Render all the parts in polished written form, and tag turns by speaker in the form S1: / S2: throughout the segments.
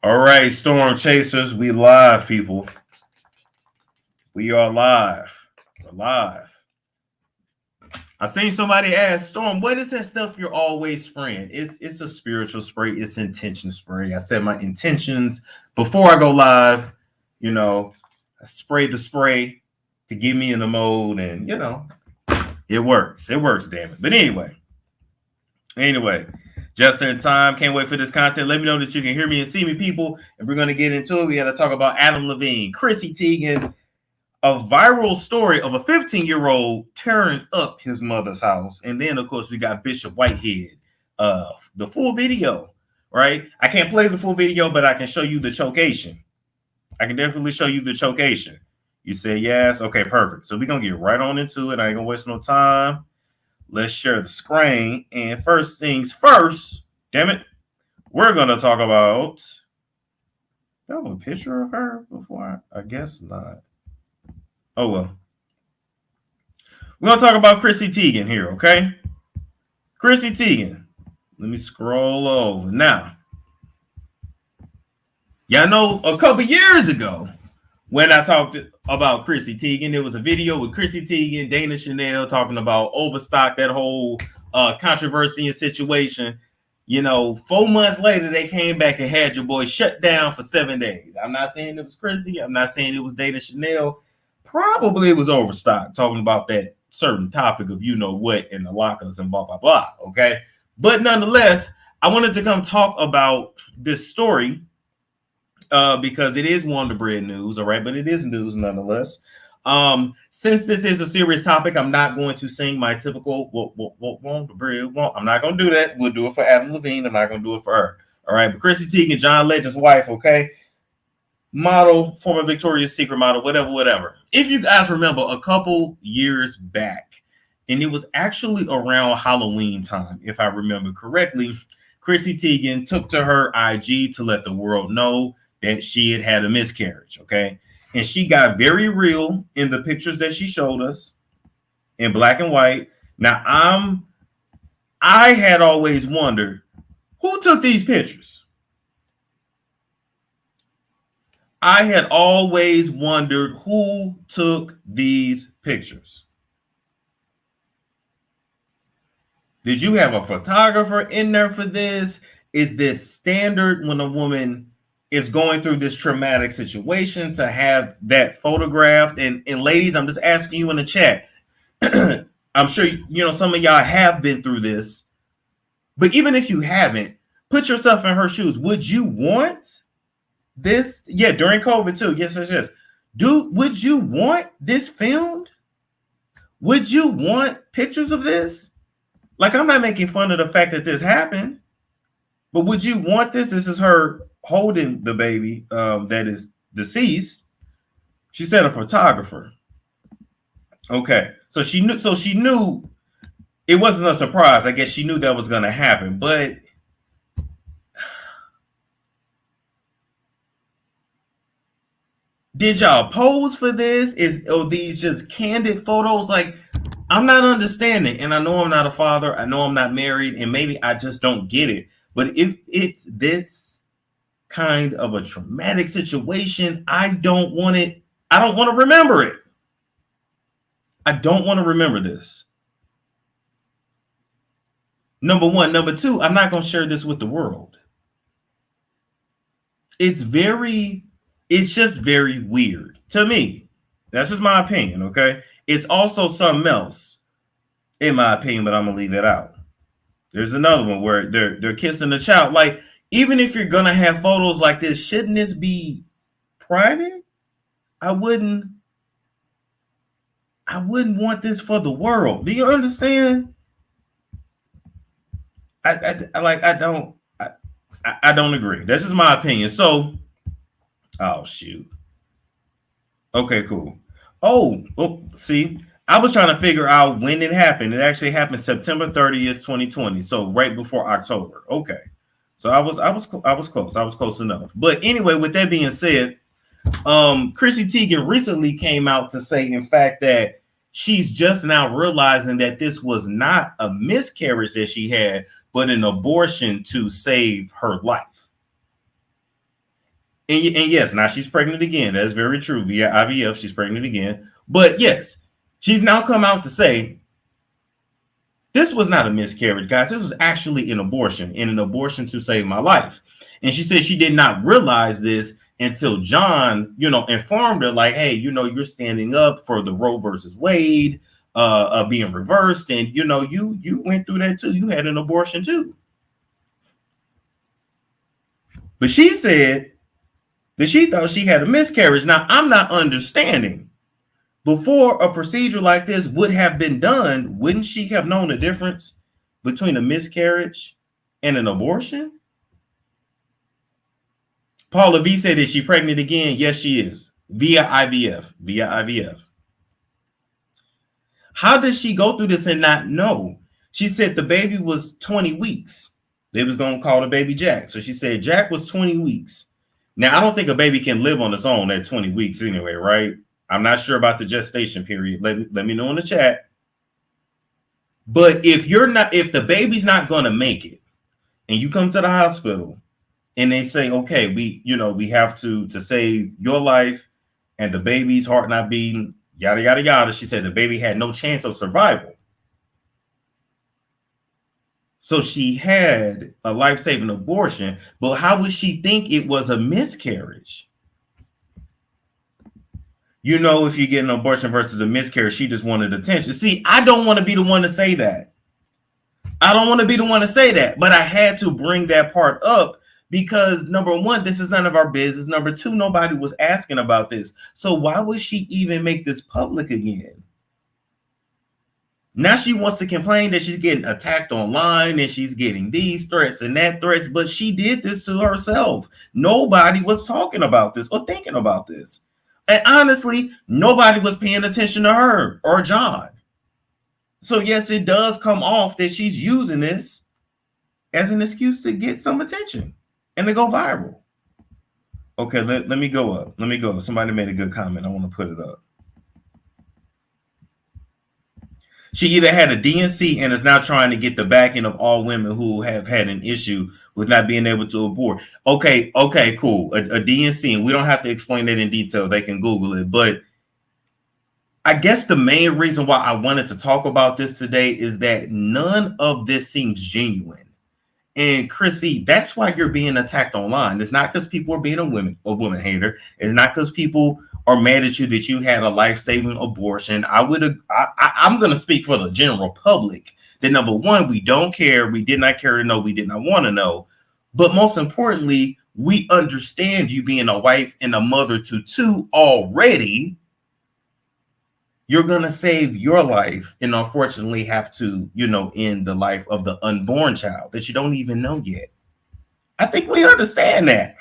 S1: All right, Storm Chasers, we live, people. We are live. We're live. I seen somebody ask, Storm, what is that stuff you're always spraying? It's a spiritual spray. It's intention spray. I set my intentions before I go live. You know, I spray the spray to get me in the mode, and it works. It works, damn it. But anyway, just in time. Can't wait for this content. Let me know that you can hear me and see me, people. And we're going to get into it. We got to talk about Adam Levine, Chrissy Teigen, a viral story of a 15-year-old tearing up his mother's house. And then, of course, we got Bishop Whitehead. The full video, right? I can't play the full video, but I can show you the chocation. I can definitely show you the chocation. You say yes? Okay, perfect. So we're going to get right on into it. I ain't going to waste no time. Let's share the screen. And first things first, damn it, we're going to talk about... Do I have a picture of her before? I guess not. Oh, well. We're going to talk about Chrissy Teigen here, okay? Chrissy Teigen. Let me scroll over. Now, y'all know a couple years ago when I talked about Chrissy Teigen, there was a video with Chrissy Teigen, Dana Chanel talking about overstock, that whole controversy and situation. 4 months later, they came back and had your boy shut down for 7 days. I'm not saying it was Chrissy. I'm not saying it was Dana Chanel. Probably it was overstock, talking about that certain topic of what in the lockers and blah, blah, blah. Okay. But nonetheless, I wanted to come talk about this story because it is Wonder Bread news. All right. But it is news nonetheless. Since this is a serious topic, I'm not going to sing my typical Wonder Bread. I'm not going to do that. We'll do it for Adam Levine. I'm not going to do it for her. All right. But Chrissy Teigen, John Legend's wife. Okay. Model, former Victoria's Secret model, whatever. If you guys remember a couple years back, and it was actually around Halloween time, if I remember correctly, Chrissy Teigen took to her IG to let the world know that she had a miscarriage, okay? And she got very real in the pictures that she showed us in black and white. Now, I had always wondered, who took these pictures? I had always wondered who took these pictures. Did you have a photographer in there for this? Is this standard when a woman is going through this traumatic situation to have that photographed? And ladies, I'm just asking you in the chat. I'm sure some of y'all have been through this. But even if you haven't, put yourself in her shoes. Would you want this? Yeah, during COVID too. Yes. Would you want this filmed? Would you want pictures of this? Like, I'm not making fun of the fact that this happened, but would you want this? This is her holding the baby that is deceased. She said a photographer. Okay, so she knew it wasn't a surprise. I guess she knew that was going to happen, but did y'all pose for this? Are these just candid photos? Like, I'm not understanding. And I know I'm not a father. I know I'm not married. And maybe I just don't get it. But if it's this kind of a traumatic situation, I don't want it. I don't want to remember it. I don't want to remember this. Number one. Number two, I'm not going to share this with the world. It's just very weird to me. That's just my opinion, okay? It's also something else, in my opinion, but I'm gonna leave that out. There's another one where they're kissing the child. Like, even if you're gonna have photos like this, shouldn't this be private? I wouldn't want this for the world. Do you understand? I don't agree. That's just my opinion. So, oh shoot. Okay, cool. Oh, see, I was trying to figure out when it happened. It actually happened September 30th, 2020. So right before October. Okay. So I was close. I was close enough. But anyway, with that being said, Chrissy Teigen recently came out to say, in fact, that she's just now realizing that this was not a miscarriage that she had, but an abortion to save her life. And yes, now she's pregnant again. That is very true. Via IVF, she's pregnant again. But yes, she's now come out to say this was not a miscarriage, guys. This was actually an abortion, and an abortion to save my life. And she said she did not realize this until John, informed her, like, hey, you're standing up for the Roe versus Wade being reversed, and you went through that too. You had an abortion too. But she said that she thought she had a miscarriage. Now, I'm not understanding. Before a procedure like this would have been done, wouldn't she have known the difference between a miscarriage and an abortion? Paula V said, is she pregnant again? Yes, she is. Via IVF. How does she go through this and not know? She said the baby was 20 weeks. They was going to call the baby Jack. So she said Jack was 20 weeks. Now, I don't think a baby can live on its own at 20 weeks anyway, right? I'm not sure about the gestation period. Let me know in the chat. But if the baby's not going to make it, and you come to the hospital and they say, okay, we have to save your life and the baby's heart not beating, yada, yada, yada. She said the baby had no chance of survival. So she had a life-saving abortion, but how would she think it was a miscarriage? If you get an abortion versus a miscarriage, she just wanted attention. See, I don't want to be the one to say that. But I had to bring that part up because, number one, this is none of our business. Number two, nobody was asking about this. So why would she even make this public again? Now she wants to complain that she's getting attacked online and she's getting these threats and that threats, but she did this to herself. Nobody was talking about this or thinking about this. And honestly, nobody was paying attention to her or John. So yes, it does come off that she's using this as an excuse to get some attention and to go viral. Okay, let me go up. Somebody made a good comment. I want to put it up. She either had a DNC and is now trying to get the backing of all women who have had an issue with not being able to abort. Okay, cool. A DNC, and we don't have to explain that in detail. They can Google it. But I guess the main reason why I wanted to talk about this today is that none of this seems genuine. And Chrissy, that's why you're being attacked online. It's not because people are being a woman hater. It's not because people are mad at you that you had a life-saving abortion. I'm going to speak for the general public that, number one, we don't care. We did not care to know. We did not want to know. But most importantly, we understand you being a wife and a mother to two already. You're going to save your life and unfortunately have to, end the life of the unborn child that you don't even know yet. I think we understand that.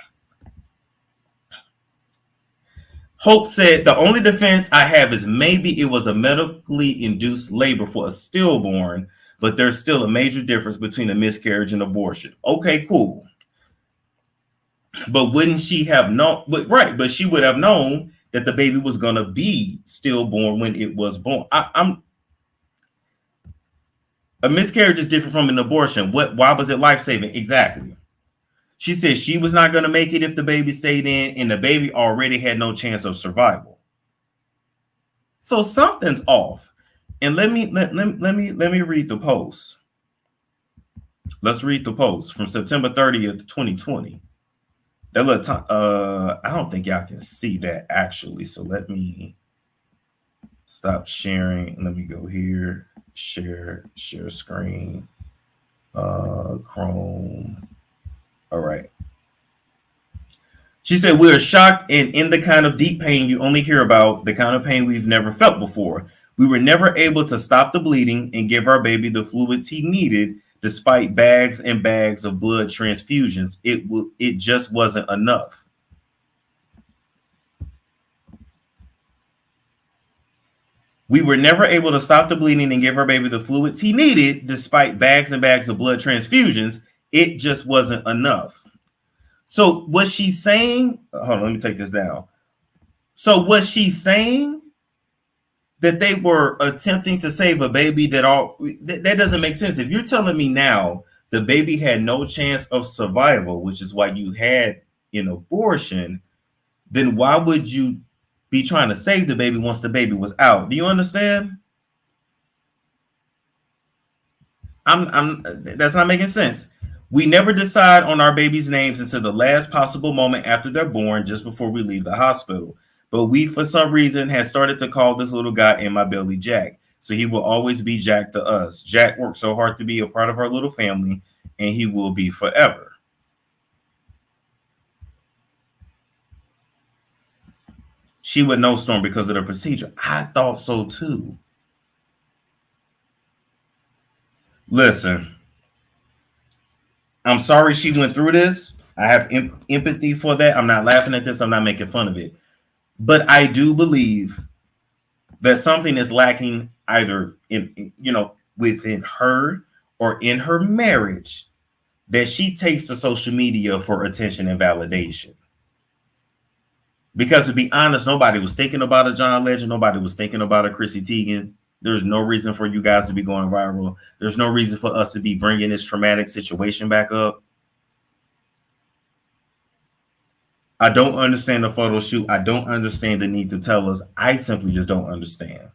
S1: Hope said, the only defense I have is maybe it was a medically induced labor for a stillborn, but there's still a major difference between a miscarriage and abortion. Okay, cool. But wouldn't she have known? But she would have known that the baby was going to be stillborn when it was born. A miscarriage is different from an abortion. Why was it life-saving? Exactly. She said she was not going to make it if the baby stayed in, and the baby already had no chance of survival. So something's off. And let me read the post. Let's read the post from September 30th, 2020. That little time, I don't think y'all can see that actually. So let me stop sharing. Let me go here. Share screen. Chrome. All right. She said, we are shocked and in the kind of deep pain you only hear about, the kind of pain we've never felt before. We were never able to stop the bleeding and give our baby the fluids he needed, despite bags and bags of blood transfusions. It just wasn't enough. We were never able to stop the bleeding and give our baby the fluids he needed, despite bags and bags of blood transfusions. It just wasn't enough. So was she saying, hold on, let me take this down. So was she saying that they were attempting to save a baby that doesn't make sense? If you're telling me now the baby had no chance of survival, which is why you had, in abortion, then why would you be trying to save the baby once the baby was out? Do you understand? That's not making sense. We never decide on our baby's names until the last possible moment after they're born, just before we leave the hospital. But we, for some reason, had started to call this little guy in my belly Jack. So he will always be Jack to us. Jack worked so hard to be a part of our little family, and he will be forever. She would know Storm because of the procedure. I thought so too. Listen, I'm sorry she went through this. I have empathy for that. I'm not laughing at this. I'm not making fun of it. But I do believe that something is lacking either in within her or in her marriage, that she takes to social media for attention and validation. Because to be honest, nobody was thinking about a John Legend. Nobody was thinking about a Chrissy Teigen. There's no reason for you guys to be going viral. There's no reason for us to be bringing this traumatic situation back up. I don't understand the photo shoot. I don't understand the need to tell us. I simply just don't understand.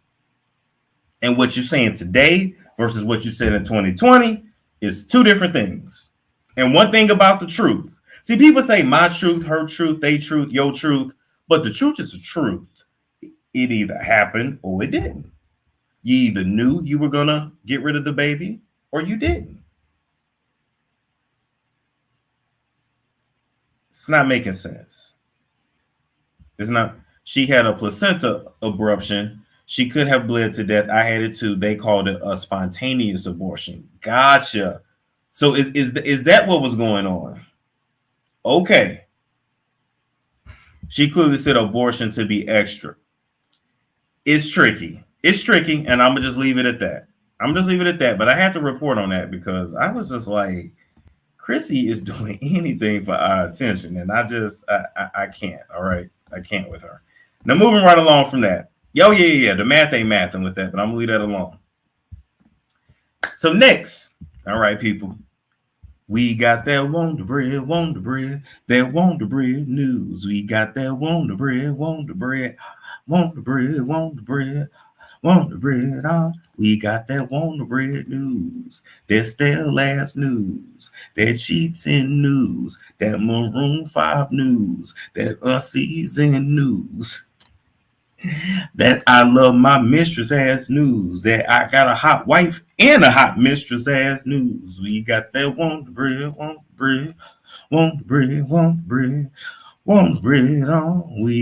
S1: And what you're saying today versus what you said in 2020 is two different things. And one thing about the truth. See, people say my truth, her truth, they truth, your truth. But the truth is the truth. It either happened or it didn't. You either knew you were going to get rid of the baby or you didn't. It's not making sense. It's not. She had a placenta abruption. She could have bled to death. I had it too. They called it a spontaneous abortion. Gotcha. So is that what was going on? Okay. She clearly said abortion to be extra. It's tricky. It's tricky, and I'm going to just leave it at that. But I had to report on that because I was just like, Chrissy is doing anything for our attention, and I can't. All right, I can't with her. Now, moving right along from that. Yeah. The math ain't mathing with that, but I'm going to leave that alone. So next, all right, people. We got that Wonder Bread, that Wonder Bread news. We got that Wonder Bread, Wonder Bread. We got that Wonder Bread news. That's their last news. That cheating news. That Maroon 5 news. That unseasoned news. That I love my mistress ass news. That I got a hot wife and a hot mistress ass news. We got that Wonder Bread on. We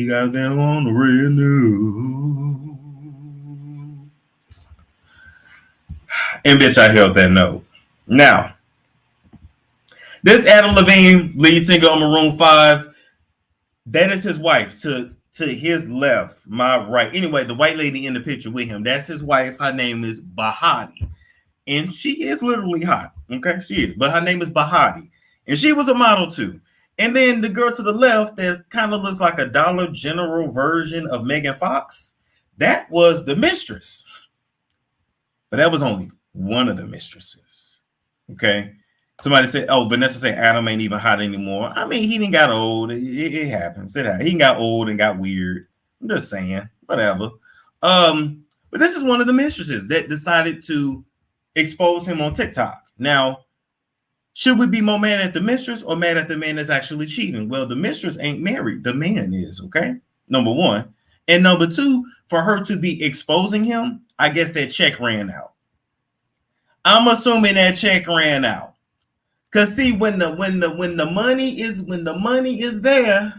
S1: got that Wonder Bread news. And bitch, I held that note. Now, this Adam Levine, lead singer of Maroon 5, that is his wife. To his left, my right. Anyway, the white lady in the picture with him, that's his wife. Her name is Bahati. And she is literally hot. Okay, she is. But her name is Bahati. And she was a model too. And then the girl to the left that kind of looks like a Dollar General version of Megan Fox, that was the mistress. But that was only one of the mistresses. Okay. Somebody said, oh, Vanessa said Adam ain't even hot anymore. I mean, he didn't got old. It happens. He got old and got weird. I'm just saying, whatever. But this is one of the mistresses that decided to expose him on TikTok. Now, should we be more mad at the mistress or mad at the man that's actually cheating? Well, the mistress ain't married. The man is, okay? Number one. And number two, for her to be exposing him, I guess that check ran out. I'm assuming that check ran out. Cause see, when the money is there,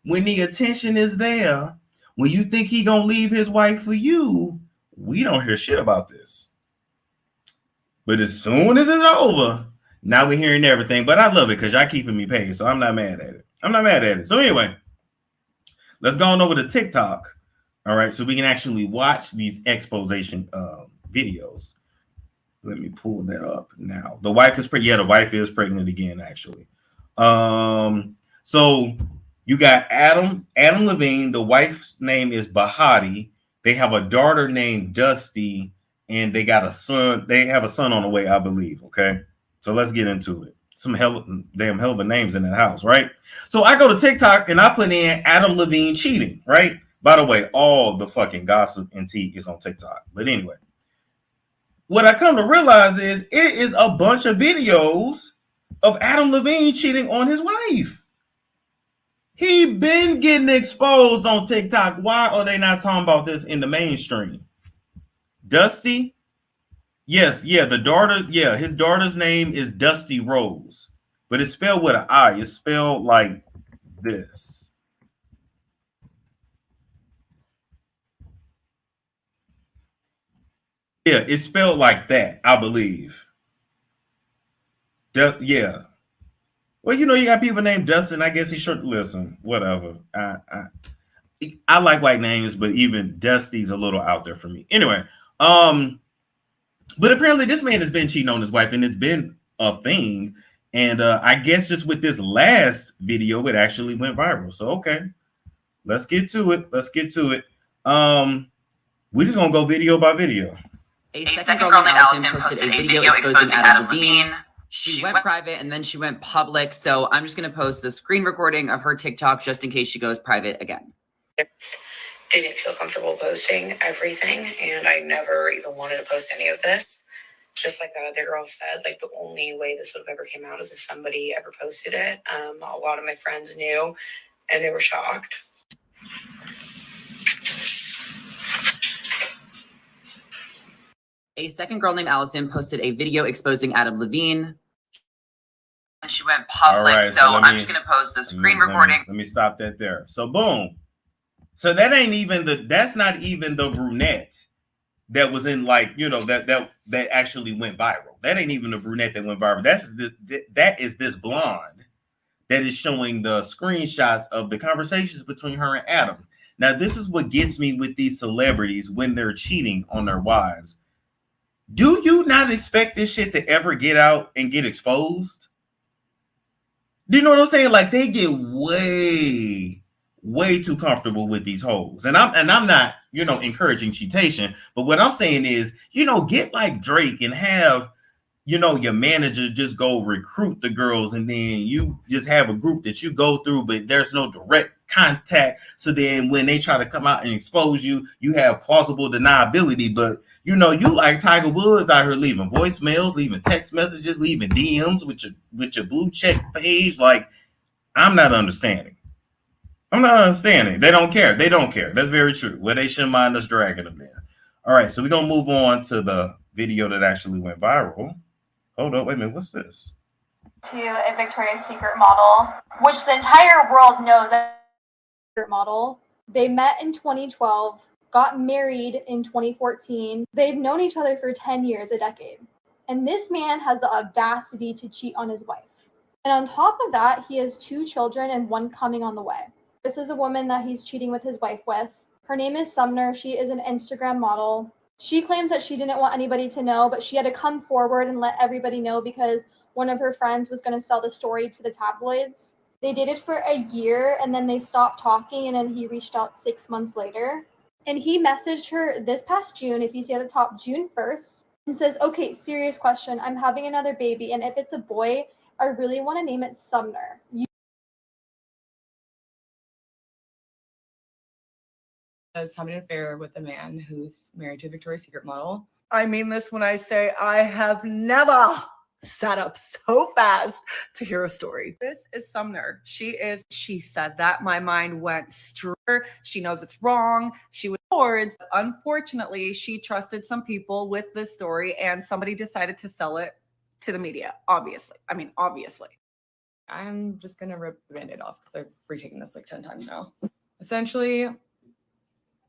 S1: when the attention is there, when you think he gonna leave his wife for you, we don't hear shit about this. But as soon as it's over, now we're hearing everything. But I love it because y'all keeping me paid, so I'm not mad at it. So anyway, let's go on over to TikTok. All right, so we can actually watch these exposition videos. Let me pull that up now. The wife is pregnant. Yeah, the wife is pregnant again, actually. So you got Adam Levine. The wife's name is Bahati. They have a daughter named Dusty, and they got a son. They have a son on the way, I believe. Okay, so let's get into it. some damn hell of a names in that house, right? So I go to TikTok and I put in Adam Levine cheating, right? By the way, all the fucking gossip and tea is on TikTok. But anyway, what I come to realize is it is a bunch of videos of Adam Levine cheating on his wife. He been getting exposed on TikTok. Why are they not talking about this in the mainstream? Dusty? Yes, yeah, the daughter, yeah, his daughter's name is Dusty Rose, but it's spelled with an I. It's spelled like this. Yeah, it's spelled like that, I believe. Yeah. Well, you know, you got people named Dustin. I guess he should listen. Whatever. I like white names, but even Dusty's a little out there for me. Anyway, but apparently this man has been cheating on his wife, and it's been a thing. And I guess just with this last video, it actually went viral. So okay, let's get to it. We're just gonna go video by video.
S2: A second girl named Allison posted a video exposing Adam Levine. She went private and then she went public. So I'm just going to post the screen recording of her TikTok just in case she goes private again.
S3: Didn't feel comfortable posting everything, and I never even wanted to post any of this. Just like that other girl said, like the only way this would have ever came out is if somebody ever posted it. A lot of my friends knew, and they were shocked.
S2: A second girl named Allison posted a video exposing Adam Levine. She went public, right, so I'm just going to post the screen recording.
S1: Let me stop that there. So boom. So that's not even the brunette that was in, like, you know, that actually went viral. That ain't even the brunette that went viral. That is this blonde that is showing the screenshots of the conversations between her and Adam. Now, this is what gets me with these celebrities when they're cheating on their wives. Do you not expect this shit to ever get out and get exposed? Do you know what I'm saying? Like, they get way too comfortable with these hoes. And I'm not, you know, encouraging cheatation, but what I'm saying is, you know, get like Drake and have, you know, your manager just go recruit the girls, and then you just have a group that you go through, but there's no direct contact. So then when they try to come out and expose you, you have plausible deniability. But you know, you like Tiger Woods out here leaving voicemails, leaving text messages, leaving DMs with your blue check page. Like, I'm not understanding. They don't care. That's very true. Well, they shouldn't mind us dragging them there. All right, so we're gonna move on to the video that actually went viral. Hold up, wait a minute, what's this?
S4: To a Victoria's Secret model, which the entire world knows that model. They met in 2012. Got married in 2014. They've known each other for 10 years, a decade. And this man has the audacity to cheat on his wife. And on top of that, he has 2 children and 1 coming on the way. This is a woman that he's cheating with his wife with. Her name is Sumner. She is an Instagram model. She claims that she didn't want anybody to know, but she had to come forward and let everybody know because one of her friends was going to sell the story to the tabloids. They dated for a year and then they stopped talking, and then he reached out 6 months later. And he messaged her this past June, if you see at the top, June 1st, and says, okay, serious question. I'm having another baby, and if it's a boy, I really want to name it Sumner.
S5: As having an affair with a man who's married to a Victoria's Secret model.
S6: I mean this when I say I have never sat up so fast to hear a story. This is Sumner. She said that. My mind went straight. She knows it's wrong. She was towards. Unfortunately, she trusted some people with this story, and somebody decided to sell it to the media. Obviously.
S5: I'm just going to rip the Band-Aid off because I've retaken this like 10 times now. Essentially,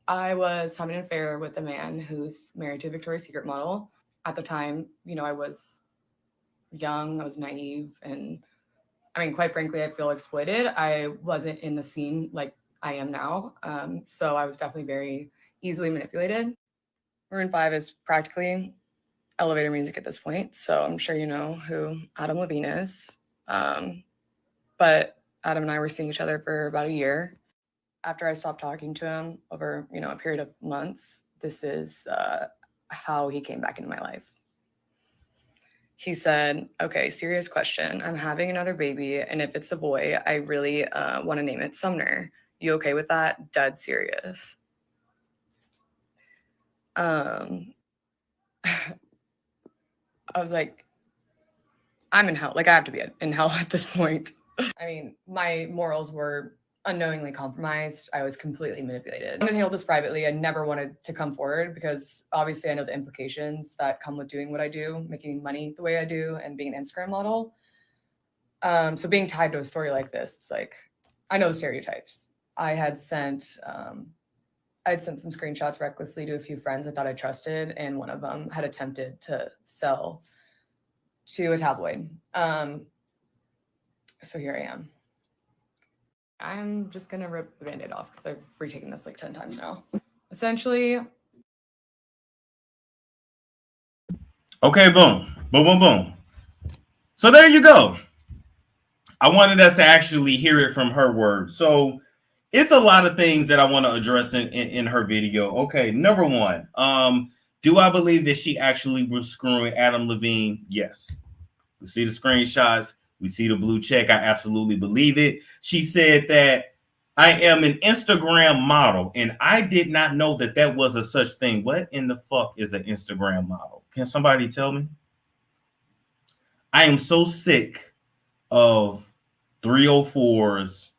S5: I was having an affair with a man who's married to a Victoria's Secret model. At the time, you know, I was young, I was naive, and I mean, quite frankly, I feel exploited. I wasn't in the scene like I am now. So I was definitely very easily manipulated. Maroon 5 is practically elevator music at this point. So I'm sure you know who Adam Levine is. But Adam and I were seeing each other for about a year. After I stopped talking to him over, you know, a period of months, this is how he came back into my life. He said, okay, serious question. I'm having another baby, and if it's a boy, I really want to name it Sumner. You okay with that? Dead serious. I was like, I'm in hell. Like, I have to be in hell at this point. I mean, my morals were unknowingly compromised. I was completely manipulated. I wanted to handle this privately. I never wanted to come forward because obviously I know the implications that come with doing what I do, making money the way I do, and being an Instagram model. So being tied to a story like this, it's like, I know the stereotypes. I had sent some screenshots recklessly to a few friends I thought I trusted, and one of them had attempted to sell to a tabloid. So here I am. I'm just gonna rip the Band-Aid off because I've retaken this like 10 times now. Essentially.
S1: Okay, boom, boom, boom, boom. So there you go. I wanted us to actually hear it from her words. So it's a lot of things that I want to address in her video. Okay, number one, do I believe that she actually was screwing Adam Levine? Yes. We see the screenshots. We see the blue check. I absolutely believe it. She said that I am an Instagram model, and I did not know that that was a such thing. What in the fuck is an Instagram model? Can somebody tell me? I am so sick of 304s,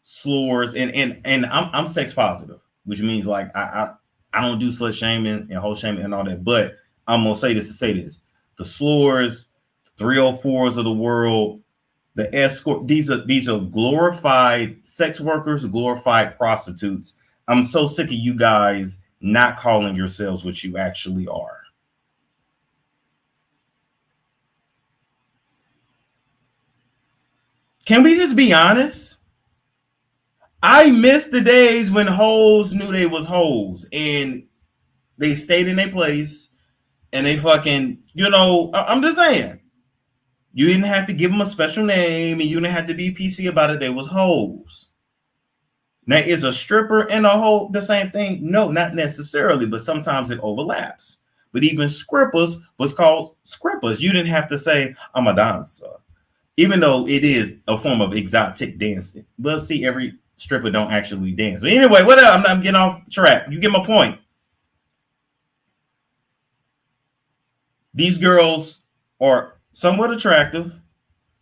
S1: slurs, and I'm sex positive, which means like I don't do slut shaming and hoe shaming and all that. But I'm gonna say this to say this: the slurs, 304s of the world, the escort, these are glorified sex workers, glorified prostitutes. I'm so sick of you guys not calling yourselves what you actually are. Can we just be honest? I miss the days when hoes knew they was hoes and they stayed in their place and they fucking, I'm just saying. You didn't have to give them a special name and you didn't have to be PC about it. They was hoes. Now, is a stripper and a hoe the same thing? No, not necessarily, but sometimes it overlaps. But even scrippers was called scrippers. You didn't have to say, I'm a dancer. Even though it is a form of exotic dancing. But see, every stripper don't actually dance. But anyway, what else? I'm getting off track. You get my point. These girls are somewhat attractive.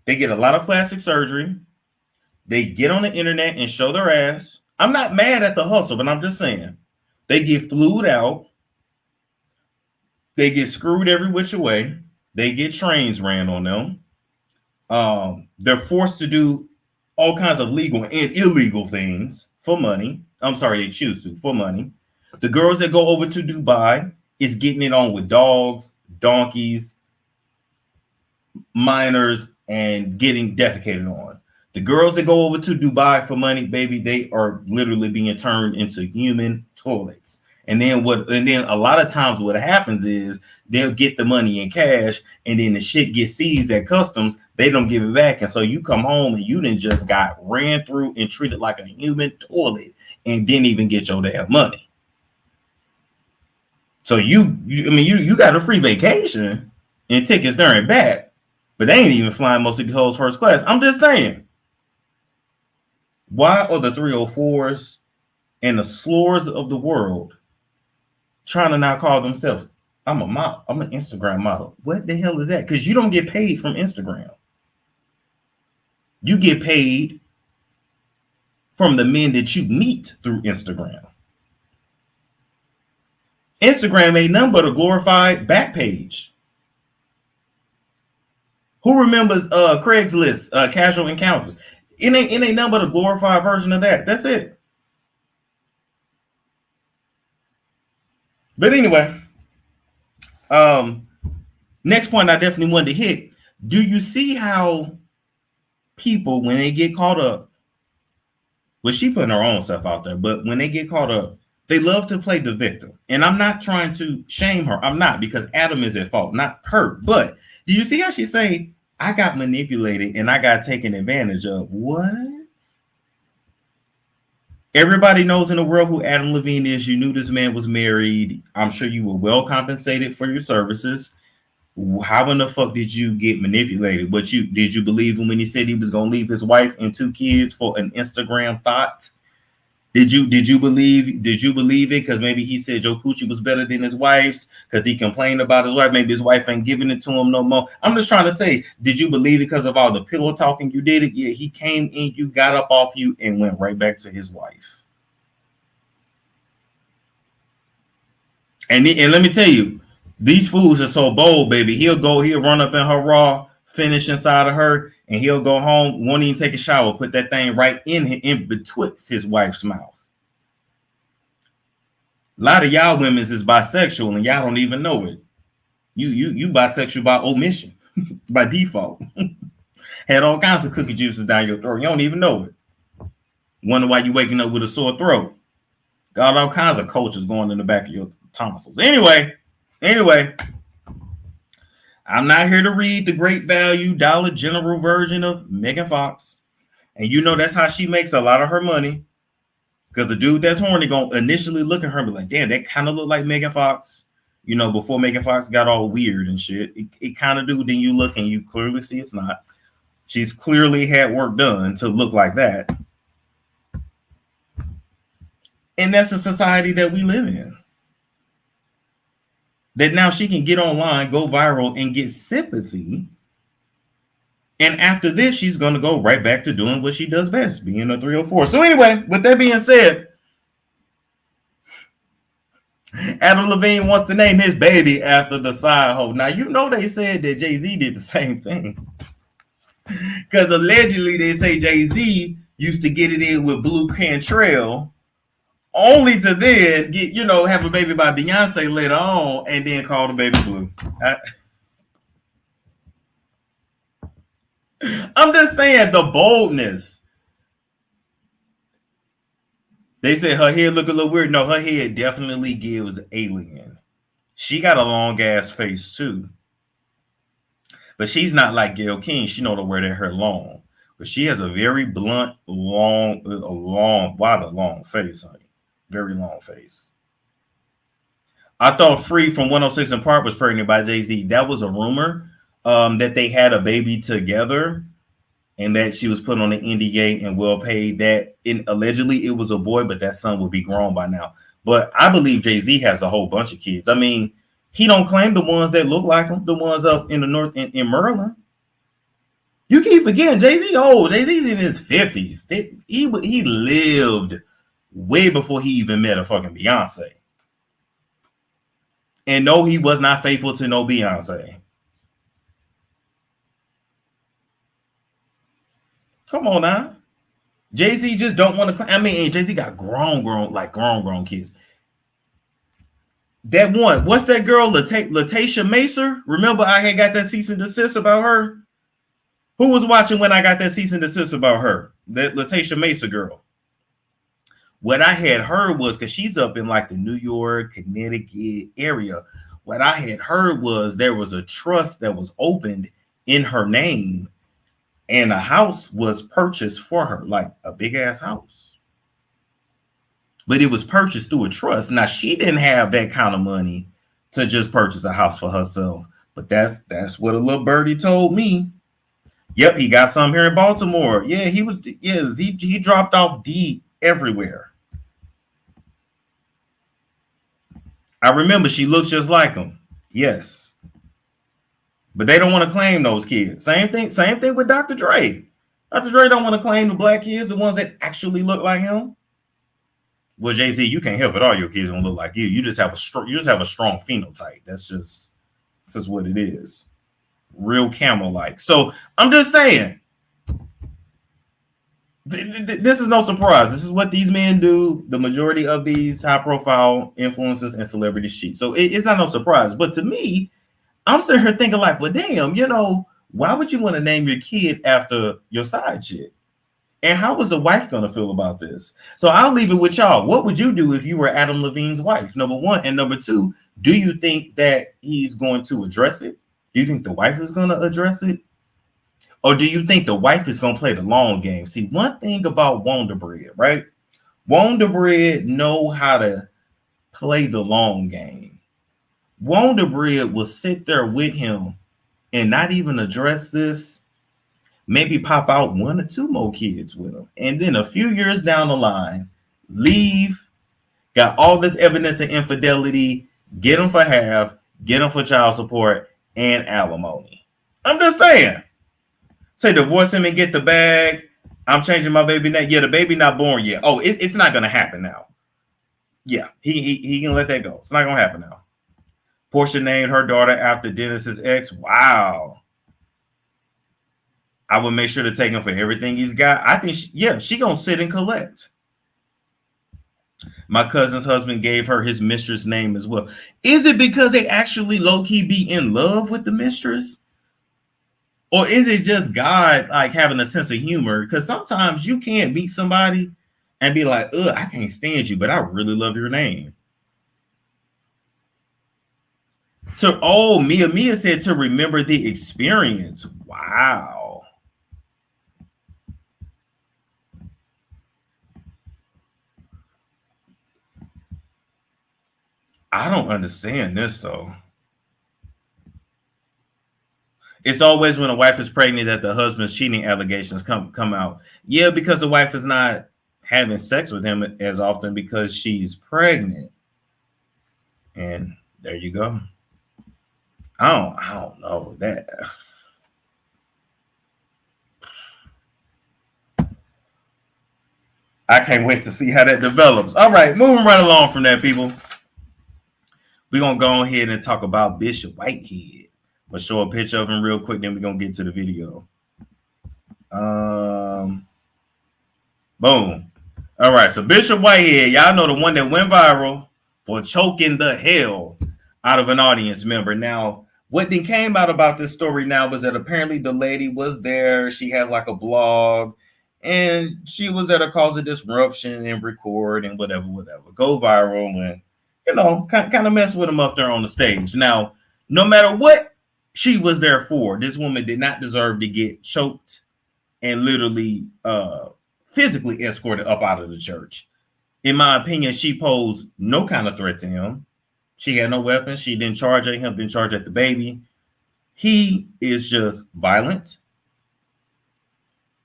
S1: They get a lot of plastic surgery. They get on the internet and show their ass. I'm not mad at the hustle, but I'm just saying. They get flued out. They get screwed every which way. They get trains ran on them. They're forced to do all kinds of legal and illegal things for money. I'm sorry, they choose to for money. The girls that go over to Dubai is getting it on with dogs, donkeys, minors, and getting defecated on. The girls that go over to Dubai for money, baby, they are literally being turned into human toilets. And then a lot of times what happens is they'll get the money in cash, and then the shit gets seized at customs. They don't give it back. And so you come home and you done just got ran through and treated like a human toilet and didn't even get your damn money. So you got a free vacation and tickets there and back, but they ain't even flying most of the hoes first class. I'm just saying. Why are the 304s and the slurs of the world trying to not call themselves, I'm a model, I'm an Instagram model? What the hell is that? Because you don't get paid from Instagram. You get paid from the men that you meet through Instagram. Instagram ain't nothing but a glorified back page. Who remembers Craigslist, casual encounters? It ain't nothing but a glorified version of that. That's it. But anyway, next point I definitely wanted to hit. Do you see how people, when they get caught up, well, she putting her own stuff out there, but when they get caught up, they love to play the victim. And I'm not trying to shame her. I'm not, because Adam is at fault, not her. But do you see how she say, I got manipulated and I got taken advantage of? What? Everybody knows in the world who Adam Levine is. You knew this man was married. I'm sure you were well compensated for your services. how in the fuck did you get manipulated? Did you believe him when he said he was gonna leave his wife and 2 kids for an Instagram thought? Did you believe it? Because maybe he said your coochie was better than his wife's because he complained about his wife. Maybe his wife ain't giving it to him no more. I'm just trying to say, did you believe it because of all the pillow talking you did it? Yeah, he came in, you got up off you and went right back to his wife. And let me tell you, these fools are so bold, baby. He'll run up in her raw, finish inside of her, and he'll go home, won't even take a shower, put that thing right in betwixt his wife's mouth. A lot of y'all women is bisexual and y'all don't even know it. You bisexual by omission, by default. Had all kinds of cookie juices down your throat. You don't even know it. Wonder why you waking up with a sore throat. Got all kinds of cultures going in the back of your tonsils. Anyway, I'm not here to read the Great Value Dollar General version of Megan Fox. And you know that's how she makes a lot of her money. Because the dude that's horny gonna initially look at her and be like, damn, that kind of look like Megan Fox. You know, before Megan Fox got all weird and shit. It kind of do. Then you look and you clearly see it's not. She's clearly had work done to look like that. And that's the society that we live in. That now she can get online, go viral, and get sympathy. And after this, she's going to go right back to doing what she does best, being a 304. So anyway, with that being said, Adam Levine wants to name his baby after the side hoe. Now, you know they said that Jay-Z did the same thing. Because allegedly they say Jay-Z used to get it in with Blue Cantrell, only to then get, have a baby by Beyonce later on and then call the baby Blue. I'm just saying the boldness. They said her head look a little weird. No, her head definitely gives alien. She got a long ass face too. But she's not like Gayle King. She know to wear that hair long. But she has a very blunt, long face, honey. Very long face. I thought Free from 106 and Park was pregnant by Jay-Z. That was a rumor that they had a baby together and that she was put on an NDA and well paid. That allegedly it was a boy, but that son would be grown by now. But I believe Jay-Z has a whole bunch of kids. I mean, he don't claim the ones that look like him, the ones up in the north in Maryland. You keep forgetting Jay-Z old. Jay-Z's in his 50s. He lived way before he even met a fucking Beyonce. And no, he was not faithful to no Beyonce. Come on now. Jay-Z just don't want to. I mean, Jay-Z got grown kids. That one, what's that girl, Latasha Macer? Remember I had got that cease and desist about her? Who was watching when I got that cease and desist about her? That Latasha Macer girl. What I had heard was, because she's up in like the New York, Connecticut area. What I had heard was there was a trust that was opened in her name and a house was purchased for her, like a big ass house. But it was purchased through a trust. Now, she didn't have that kind of money to just purchase a house for herself. But that's what a little birdie told me. Yep, he got some here in Baltimore. Yeah, he dropped off deed everywhere. I remember she looks just like him. Yes. But they don't want to claim those kids. Same thing with Dr. Dre. Dr. Dre don't want to claim the black kids, the ones that actually look like him. Well, Jay-Z, you can't help it. All your kids don't look like you. You just have a strong phenotype. That's just what it is. Real camel-like. So I'm just saying, this is no surprise. This is what these men do. The majority of these high-profile influencers and celebrities cheat. So it's not no surprise. But to me, I'm sitting here thinking like, well, damn, why would you want to name your kid after your side chick? And how was the wife going to feel about this? So I'll leave it with y'all. What would you do if you were Adam Levine's wife? Number one. And number two, do you think that he's going to address it? Do you think the wife is going to address it? Or do you think the wife is going to play the long game? See, one thing about Wonder Bread, right? Wonder Bread know how to play the long game. Wanda Bread will sit there with him and not even address this, maybe pop out 1 or 2 more kids with him. And then a few years down the line, leave, got all this evidence of infidelity, get him for half, get him for child support and alimony. I'm just saying. Say divorce him and get the bag. I'm changing my baby name. Yeah, the baby not born yet. Oh, it's not going to happen now. Yeah, he can let that go. It's not going to happen now. Portia named her daughter after Dennis's ex. Wow. I would make sure to take him for everything he's got. I think, she going to sit and collect. My cousin's husband gave her his mistress name as well. Is it because they actually low-key be in love with the mistress? Or is it just God like having a sense of humor? Because sometimes you can't meet somebody and be like, ugh, I can't stand you, but I really love your name. Mia said to remember the experience. Wow. I don't understand this though. It's always when a wife is pregnant that the husband's cheating allegations come out. Yeah, because the wife is not having sex with him as often because she's pregnant. And there you go. I don't know that. I can't wait to see how that develops. All right, moving right along from that, people. We're going to go ahead and talk about Bishop Whitehead. I'll show a picture of him real quick, then we're going to get to the video. Boom. All right, so Bishop Whitehead, y'all know the one that went viral for choking the hell out of an audience member. Now, what then came out about this story now was that apparently the lady was there. She has like a blog, and she was there to cause a disruption and record and whatever. Go viral and, you know, kind of mess with him up there on the stage. Now, no matter what she was there for, this woman did not deserve to get choked and literally physically escorted up out of the church. In my opinion, she posed no kind of threat to him. She had no weapon. She didn't charge at him, didn't charge at the baby. He is just violent.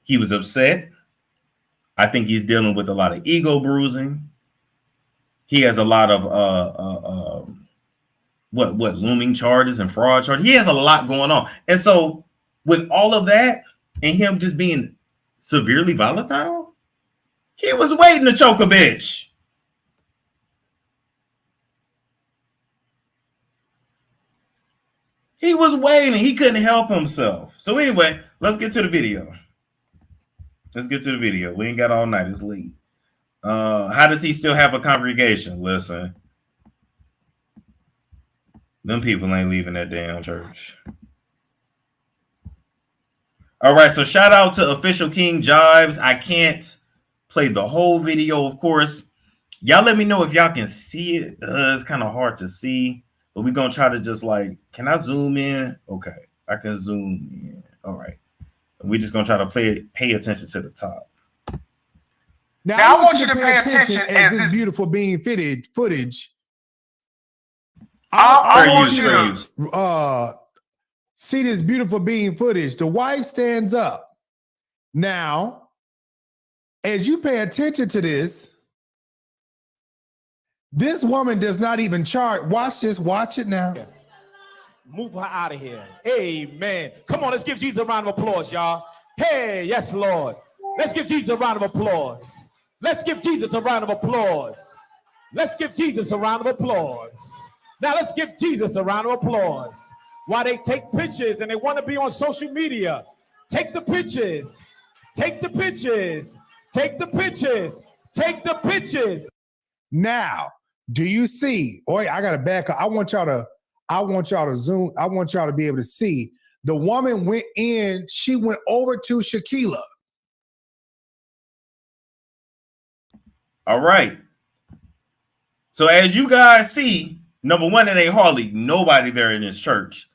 S1: He was upset. I think he's dealing with a lot of ego bruising. He has a lot of looming charges and fraud charges. He has a lot going on. And so with all of that and him just being severely volatile, he was waiting to choke a bitch. He was waiting. He couldn't help himself. So anyway, let's get to the video. We ain't got all night. It's late. How does he still have a congregation? Listen. Them people ain't leaving that damn church. All right, so shout out to Official King Jives. I can't play the whole video, of course. Y'all let me know if y'all can see it. It's kind of hard to see, but we're going to try to just like, can I zoom in? Okay, I can zoom in. All right. We're just going to try to pay attention to the top.
S7: Now I want you to pay attention as this beautiful being footage. I want you to see this beautiful being footage. The wife stands up. Now, as you pay attention to this woman does not even charge. Watch this. Watch it now.
S8: Move her out of here. Amen. Come on, let's give Jesus a round of applause, y'all. Hey, yes, Lord. Let's give Jesus a round of applause. Let's give Jesus a round of applause. Let's give Jesus a round of applause. Now let's give Jesus a round of applause. While they take pictures and they want to be on social media, take the pictures. Take the pictures. Take the pictures. Take the pictures.
S7: Now, do you see? Oh, I got to back up. I want y'all to zoom. I want y'all to be able to see. The woman went in. She went over to Shaquilla.
S1: All right. So as you guys see, number one, it ain't hardly nobody there in this church.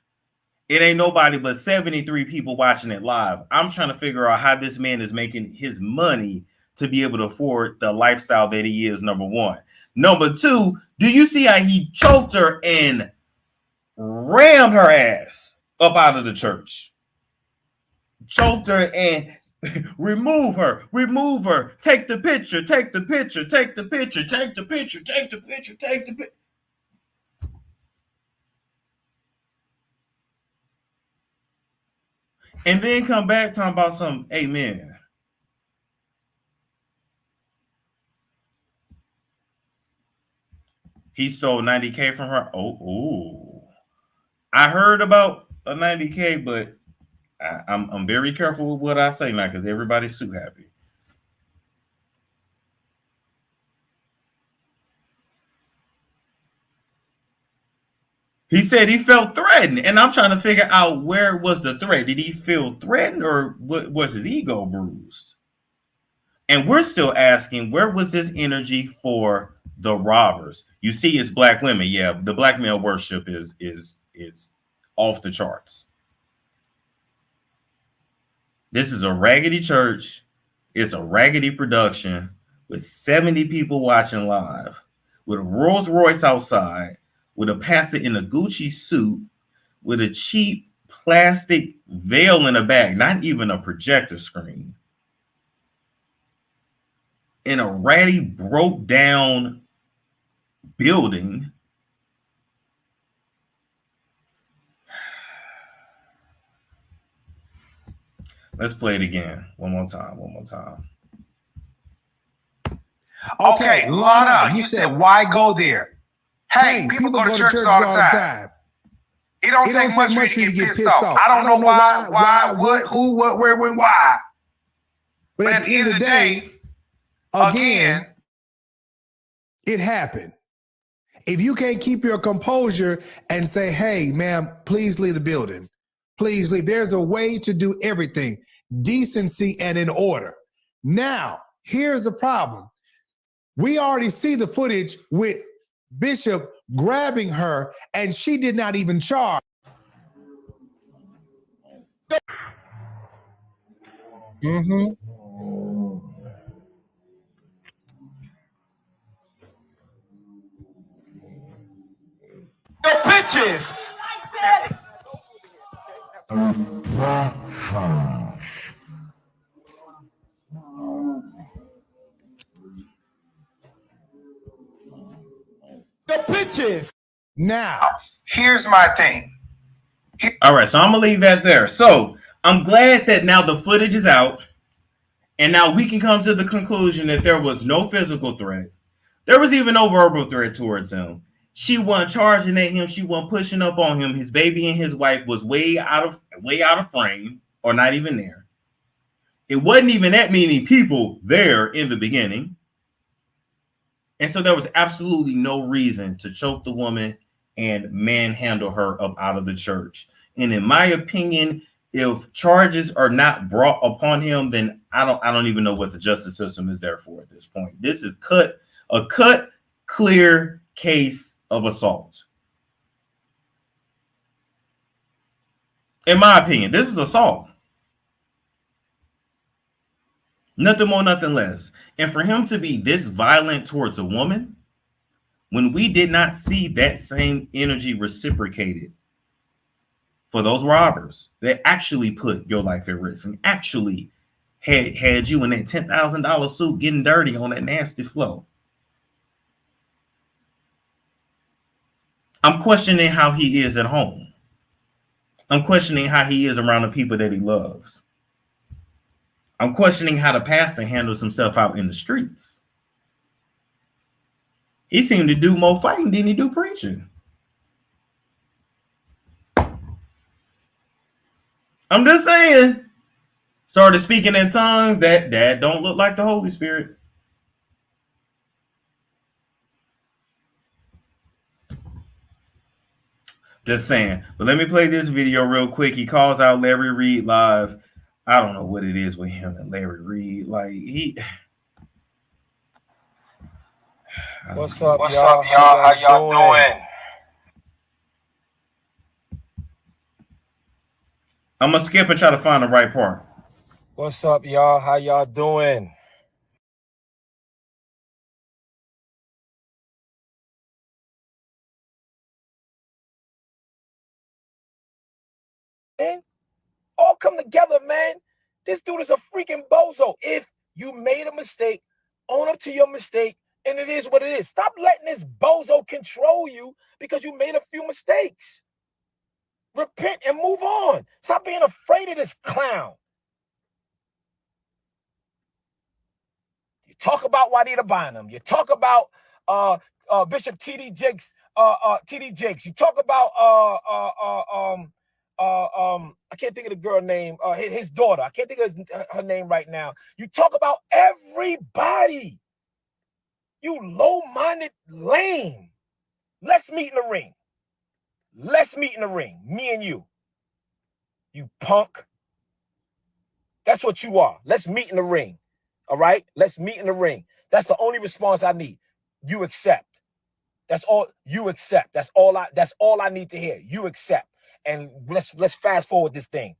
S1: It ain't nobody but 73 people watching it live. I'm trying to figure out how this man is making his money to be able to afford the lifestyle that he is, number one. Number two, do you see how he choked her and rammed her ass up out of the church, choked her, and remove her, take the picture, take the picture, take the picture, take the picture, take the picture, take the picture. And then come back talking about some amen. He stole 90K from her. Oh. I heard about a 90K, but I'm very careful with what I say now because everybody's too happy. He said he felt threatened, and I'm trying to figure out where was the threat. Did he feel threatened, or was his ego bruised? And we're still asking, where was this energy for the robbers? You see, it's black women. Yeah, the black male worship is off the charts. This is a raggedy church. It's a raggedy production with 70 people watching live, with a Rolls Royce outside, with a pastor in a Gucci suit, with a cheap plastic veil in the back, not even a projector screen, in a ratty, broke down building. Let's play it again. One more time.
S7: Okay, Lana, you said why go there? Hey, people go to churches all the time. It don't take much for you to get pissed off. I don't know why, what, who, what, where, when, why. But at the end of the day, again, it happened. If you can't keep your composure and say, hey, ma'am, please leave the building. Please leave. There's a way to do everything. Decency and in order. Now, here's the problem. We already see the footage with Bishop grabbing her, and she did not even charge. Mm-hmm.
S8: The bitches. The bitches.
S7: Now, here's my thing.
S1: All right, so I'm gonna leave that there. So I'm glad that now the footage is out, and now we can come to the conclusion that there was no physical threat. There was even no verbal threat towards him. She wasn't charging at him. She wasn't pushing up on him. His baby and his wife was way out of frame, or not even there. It wasn't even that many people there in the beginning. And so there was absolutely no reason to choke the woman and manhandle her up out of the church. And in my opinion, if charges are not brought upon him, then I don't even know what the justice system is there for at this point. This is a clear case of assault. In my opinion, this is assault. Nothing more, nothing less. And for him to be this violent towards a woman, when we did not see that same energy reciprocated for those robbers that actually put your life at risk and actually had you in that $10,000 suit getting dirty on that nasty flow. I'm questioning how he is at home. I'm questioning how he is around the people that he loves. I'm questioning how the pastor handles himself out in the streets. He seemed to do more fighting than he do preaching. I'm just saying. Started speaking in tongues that don't look like the Holy Spirit. Just saying. But let me play this video real quick. He calls out Larry Reed live. I don't know what it is with him and Larry Reed. Like
S9: What's up, y'all? How y'all doing?
S1: I'm gonna skip and try to find the right part.
S9: What's up, y'all? How y'all doing? man. All come together, man. This dude is a freaking bozo. If you made a mistake, own up to your mistake, and it is what it is. Stop letting this bozo control you because you made a few mistakes. Repent and move on. Stop being afraid of this clown. You talk about Juanita Bynum. You talk about Bishop T.D. Jakes. T.D. Jakes. You talk about I can't think of the girl name. His daughter. I can't think of her name right now. You talk about everybody. You low-minded lame. Let's meet in the ring. Let's meet in the ring. Me and you. You punk. That's what you are. Let's meet in the ring. All right? Let's meet in the ring. That's the only response I need. You accept. That's all you accept. That's all I need to hear. You accept. And let's fast forward this thing.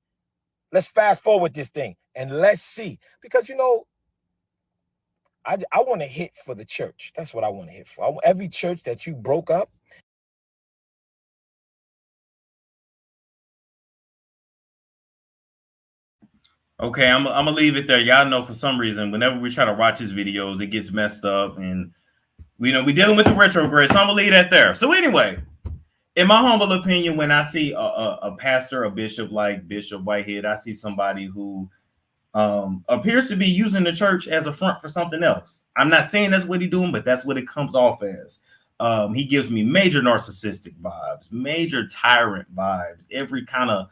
S9: Let's fast forward this thing and let's see. Because you know, I want to hit for the church. That's what I want to hit for. Every church that you broke up.
S1: Okay, I'm gonna leave it there. Y'all know for some reason, whenever we try to watch his videos, it gets messed up, and we're dealing with the retrograde. So I'm gonna leave that there. So anyway, in my humble opinion, when I see a pastor, a bishop like Bishop Whitehead, I see somebody who appears to be using the church as a front for something else. I'm not saying that's what he's doing, but that's what it comes off as. He gives me major narcissistic vibes, major tyrant vibes, every kind of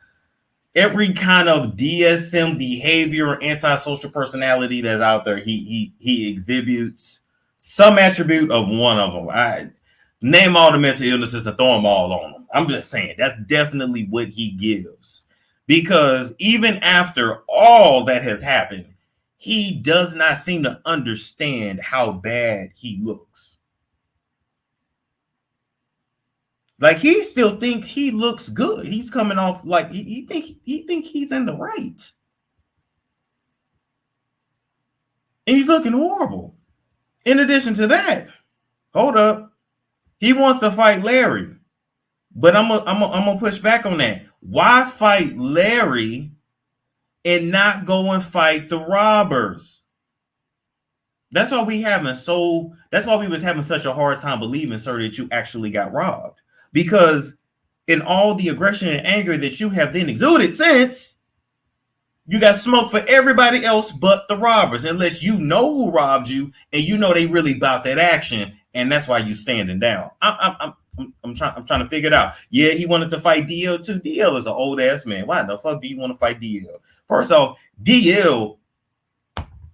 S1: DSM behavior, antisocial personality that's out there. He exhibits some attribute of one of them. I name all the mental illnesses and throw them all on him. I'm just saying that's definitely what he gives. Because even after all that has happened, he does not seem to understand how bad he looks. Like he still thinks he looks good. He's coming off like he think he's in the right. And he's looking horrible. In addition to that, hold up. He wants to fight Larry. But I'm gonna push back on that. Why fight Larry and not go and fight the robbers? That's why we was having such a hard time believing, sir, that you actually got robbed. Because in all the aggression and anger that you have then exuded since, you got smoke for everybody else but the robbers, unless you know who robbed you and you know they really about that action, and that's why you standing down. I'm trying to figure it out. Yeah, he wanted to fight DL too. DL is an old ass man. Why the fuck do you want to fight DL? First off, DL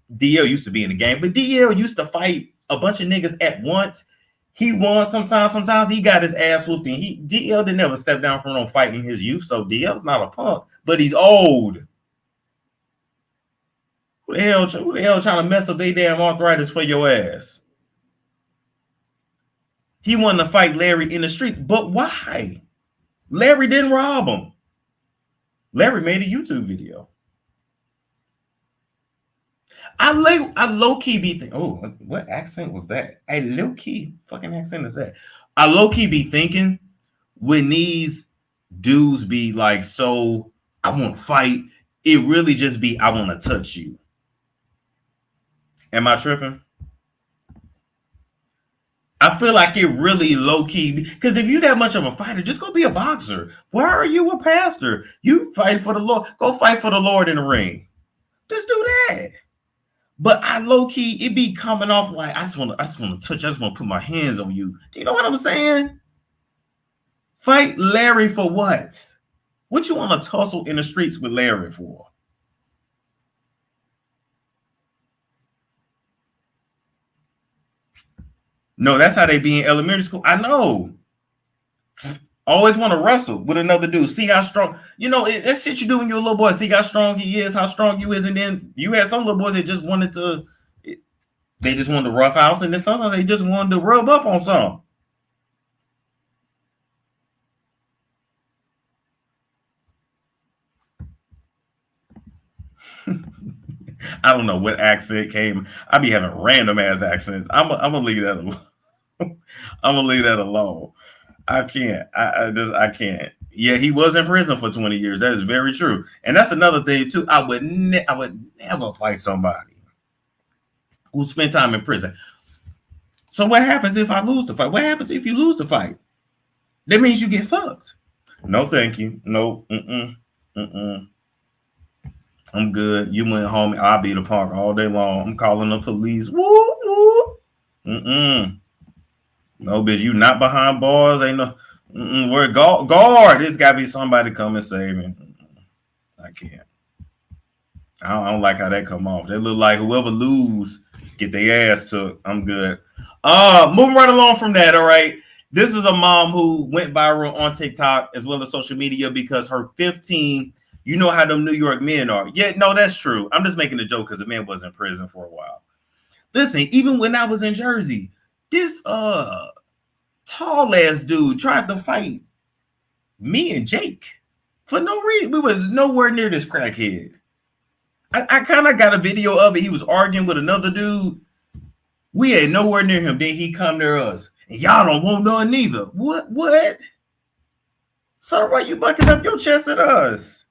S1: used to be in the game, but DL used to fight a bunch of niggas at once. He won sometimes he got his ass whooped, and DL didn't ever step down from no fight in his youth, so DL's not a punk, but he's old. Who the hell trying to mess up their damn arthritis for your ass? He wanted to fight Larry in the street, but why? Larry didn't rob him. Larry made a YouTube video. I low-key be thinking, oh, what accent was that? A low-key fucking accent is that? I low-key be thinking when these dudes be like, so I want to fight, it really just be, I want to touch you. Am I tripping? I feel like it really low-key, because if you that much of a fighter, just go be a boxer. Why are you a pastor? You fight for the Lord. Go fight for the Lord in the ring. Just do that. But I low-key, it be coming off like, I just want to touch, I just want to put my hands on you. Do you know what I'm saying? Fight Larry for what? What you want to tussle in the streets with Larry for? No, that's how they be in elementary school. I know. Always want to wrestle with another dude. See how strong, that shit you do when you're a little boy. See how strong he is, how strong you is. And then you had some little boys that just wanted to rough house. And then sometimes they just wanted to rub up on something. I don't know what accent came. I be having random ass accents. I'm gonna leave that alone. I'm gonna leave that alone. I can't. I can't. Yeah, he was in prison for 20 years. That is very true. And that's another thing too. I would never fight somebody who spent time in prison. So what happens if I lose the fight? What happens if you lose the fight? That means you get fucked. No, thank you. No, I'm good. You went home. I'll be the punk all day long. I'm calling the police. Woo, woo. No, bitch, you not behind bars. Ain't no. We're guard. It's got to be somebody come and save me. I can't. I don't like how that come off. They look like whoever lose get their ass took. I'm good. Moving right along from that. All right. This is a mom who went viral on TikTok as well as social media because her 15. You know how them New York men are. Yeah, no, that's true. I'm just making a joke because the man was in prison for a while. Listen, even when I was in Jersey, this tall ass dude tried to fight me and Jake for no reason. We was nowhere near this crackhead. I kind of got a video of it. He was arguing with another dude. We had nowhere near him. Then he come near us. And y'all don't want none neither. What? Sir, why you bucking up your chest at us?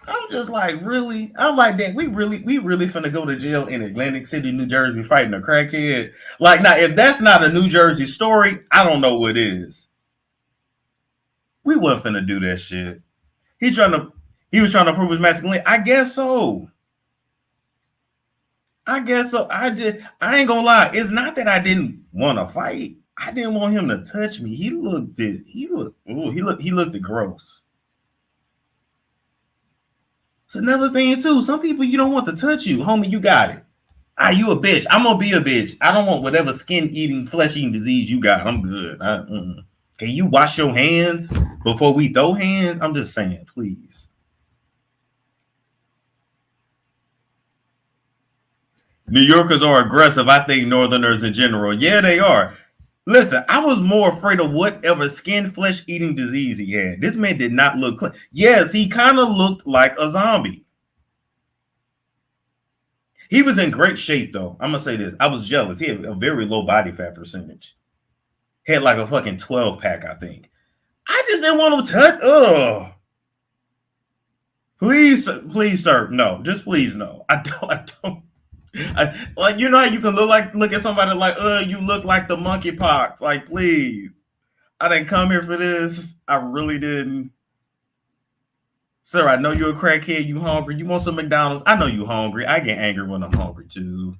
S1: I'm just like, really? I'm like, that we really finna go to jail in Atlantic City, New Jersey, fighting a crackhead. Like, now, if that's not a New Jersey story, I don't know what is. We wasn't finna do that shit. He was trying to prove his masculinity. I guess so. I ain't gonna lie. It's not that I didn't want to fight. I didn't want him to touch me. He looked gross. It's another thing too. Some people you don't want to touch you, homie. You got it. You a bitch. I'm gonna be a bitch. I don't want whatever flesh eating disease you got. I'm good. Can you wash your hands before we throw hands? I'm just saying, please. New Yorkers are aggressive. I think Northerners in general. Yeah, they are. Listen, I was more afraid of whatever flesh eating disease he had. This man did not look clean. Yes, he kind of looked like a zombie. He was in great shape, though. I'm going to say this. I was jealous. He had a very low body fat percentage. Had like a fucking 12-pack, I think. I just didn't want him to touch. Ugh. Please, sir. No, just please, no. I don't. Like, you know how you can look at somebody like, you look like the monkeypox. Like, please. I didn't come here for this. I really didn't. Sir, I know you're a crackhead. You hungry. You want some McDonald's? I know you hungry. I get angry when I'm hungry too.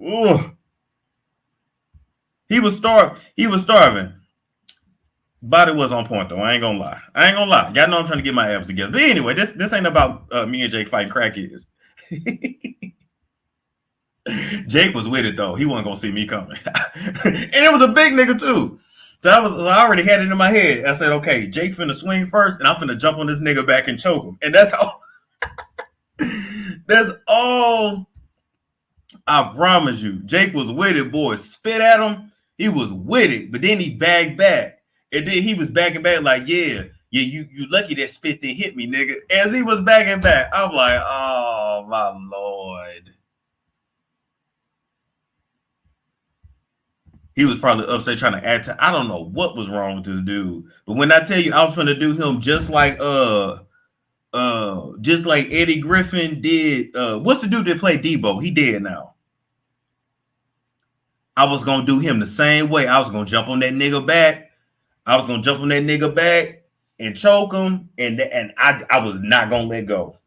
S1: Ooh. He was starving. Body was on point though. I ain't gonna lie. Y'all know I'm trying to get my abs together. But anyway, this ain't about me and Jake fighting crackheads. Jake was with it though. He wasn't gonna see me coming. And it was a big nigga too. So I already had it in my head. I said, okay, Jake finna swing first, and I'm finna jump on this nigga back and choke him. And that's all. That's all. I promise you. Jake was with it, boy. Spit at him. He was with it, but then he bagged back. And then he was backing back like, yeah, you lucky that spit didn't hit me, nigga. As he was backing back, I'm like, oh my Lord. He was probably upset trying to act. I don't know what was wrong with this dude. But when I tell you I was finna do him just like Eddie Griffin did. What's the dude that played Debo? He dead now. I was gonna do him the same way. I was gonna jump on that nigga back. And choke him. And I was not gonna let go.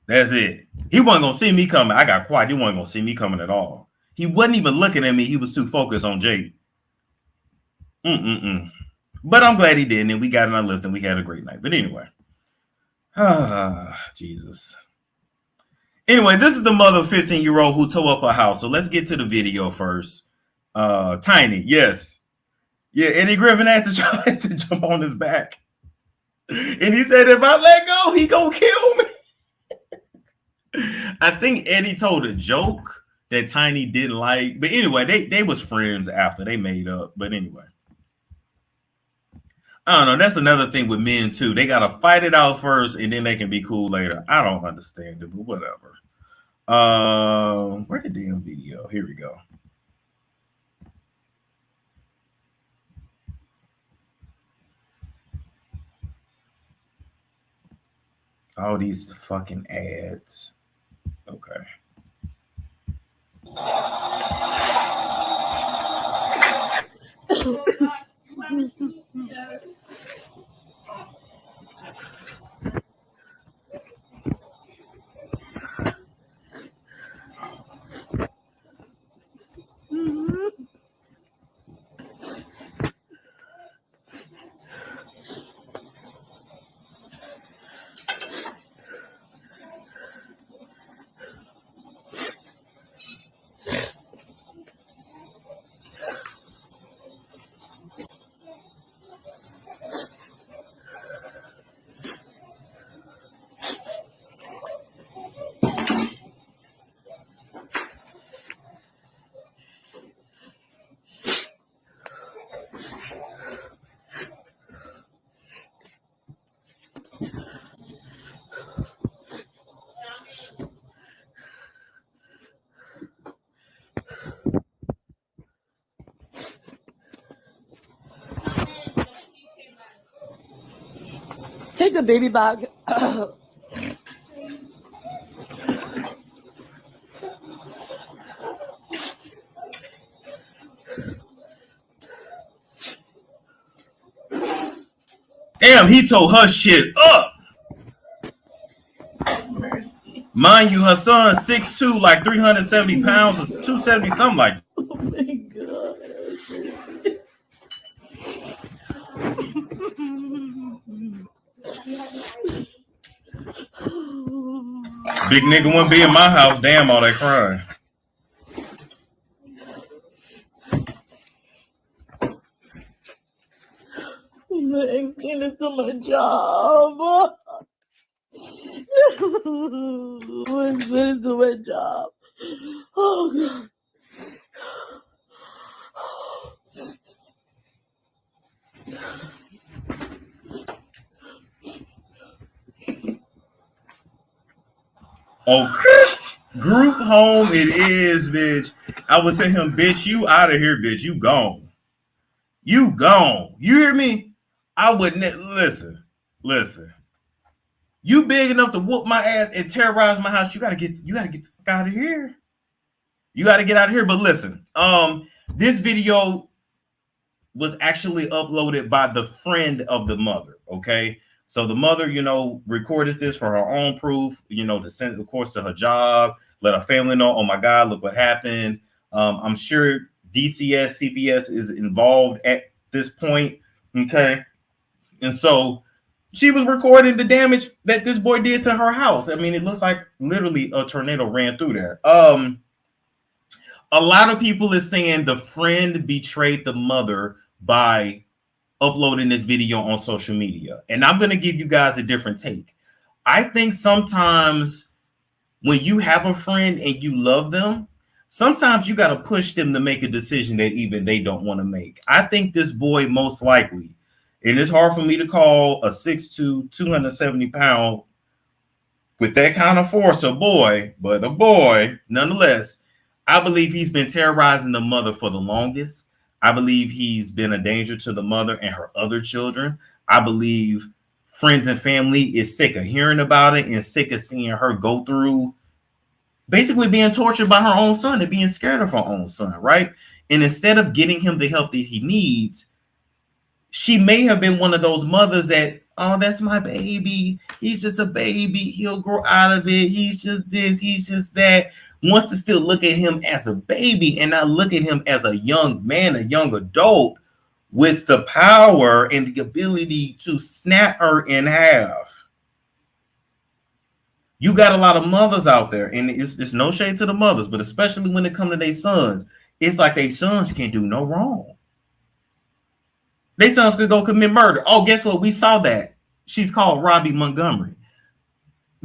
S1: That's it. He wasn't gonna see me coming. I got quiet. He wasn't gonna see me coming at all. He wasn't even looking at me. He was too focused on Jake. But I'm glad he did. And we got in our lift and we had a great night. But anyway. Jesus. Anyway, this is the mother of 15-year-old who tore up her house. So let's get to the video first. Tiny. Yes. Yeah, Eddie Griffin had to jump on his back. And he said, if I let go, he gonna kill me. I think Eddie told a joke that Tiny didn't like. But anyway, they was friends after they made up. But anyway. I don't know. That's another thing with men too. They gotta fight it out first and then they can be cool later. I don't understand it, but whatever. Where the damn video? Here we go. All these fucking ads. Okay.
S10: Take the baby back.
S1: Damn, he told her shit up. Mind you, her son 6'2", like 370 pounds, or 270 something like that.
S10: Oh my god.
S1: Big nigga wouldn't be in my house. Damn, all that crying.
S10: Explain this to my job. Explain this to my job. Oh god.
S1: Okay. Group home it is, bitch. I would tell him, bitch, you out of here, bitch. You gone. You gone. You hear me? I wouldn't listen. You big enough to whoop my ass and terrorize my house. You gotta get the fuck out of here. You gotta get out of here. But listen, this video was actually uploaded by the friend of the mother. Okay. So the mother, recorded this for her own proof, to send it, of course, to her job, let her family know, oh my God, look what happened. I'm sure DCS, CPS is involved at this point. Okay. And so she was recording the damage that this boy did to her house. I mean, it looks like literally a tornado ran through there. A lot of people is saying the friend betrayed the mother by uploading this video on social media. And I'm going to give you guys a different take. I think sometimes when you have a friend and you love them, sometimes you got to push them to make a decision that even they don't want to make. I think this boy most likely, and it's hard for me to call a 6'2", 270 pound with that kind of force a boy, but a boy nonetheless. I believe he's been terrorizing the mother for the longest. I believe he's been a danger to the mother and her other children. I believe friends and family is sick of hearing about it and sick of seeing her go through basically being tortured by her own son and being scared of her own son, right? And instead of getting him the help that he needs, she may have been one of those mothers that, oh, that's my baby. He's just a baby. He'll grow out of it. He's just this. He's just that. Wants to still look at him as a baby and not look at him as a young man, a young adult with the power and the ability to snap her in half. You got a lot of mothers out there, and it's no shade to the mothers, but especially when it comes to their sons, it's like their sons can't do no wrong. Their sons could go commit murder. Oh, guess what? We saw that. She's called Robbie Montgomery.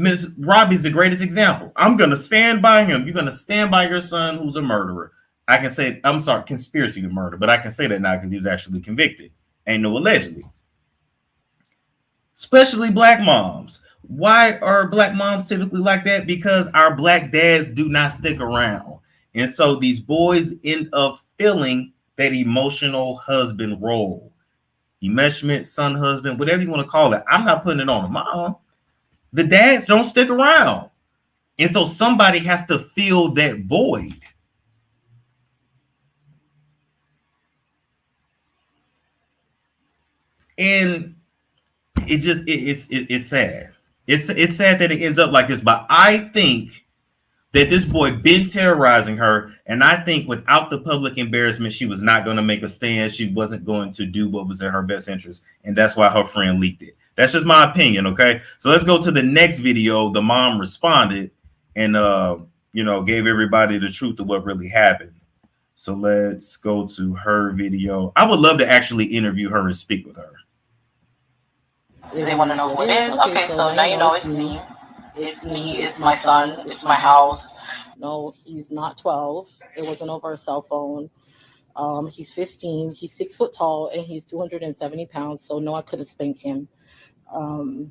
S1: Miss Robbie's the greatest example. I'm going to stand by him. You're going to stand by your son who's a murderer. I can say, I'm sorry, conspiracy to murder, but I can say that now because he was actually convicted. Ain't no allegedly. Especially black moms. Why are black moms typically like that? Because our black dads do not stick around. And so these boys end up filling that emotional husband role. Enmeshment, son, husband, whatever you want to call it. I'm not putting it on the mom. The dads don't stick around. And so somebody has to fill that void. And it's sad. It's sad that it ends up like this, but I think that this boy been terrorizing her, and I think without the public embarrassment, she was not going to make a stand. She wasn't going to do what was in her best interest, and that's why her friend leaked it. That's just my opinion, okay? So let's go to the next video. The mom responded and gave everybody the truth of what really happened. So let's go to her video. I would love to actually interview her and speak with her.
S11: They want to know who it is. Okay, so now you know it's me. It's me, it's my son, it's my house.
S10: No, he's not 12. It wasn't over a cell phone. He's 15. He's 6 foot tall and he's 270 pounds. So no, I couldn't spank him. We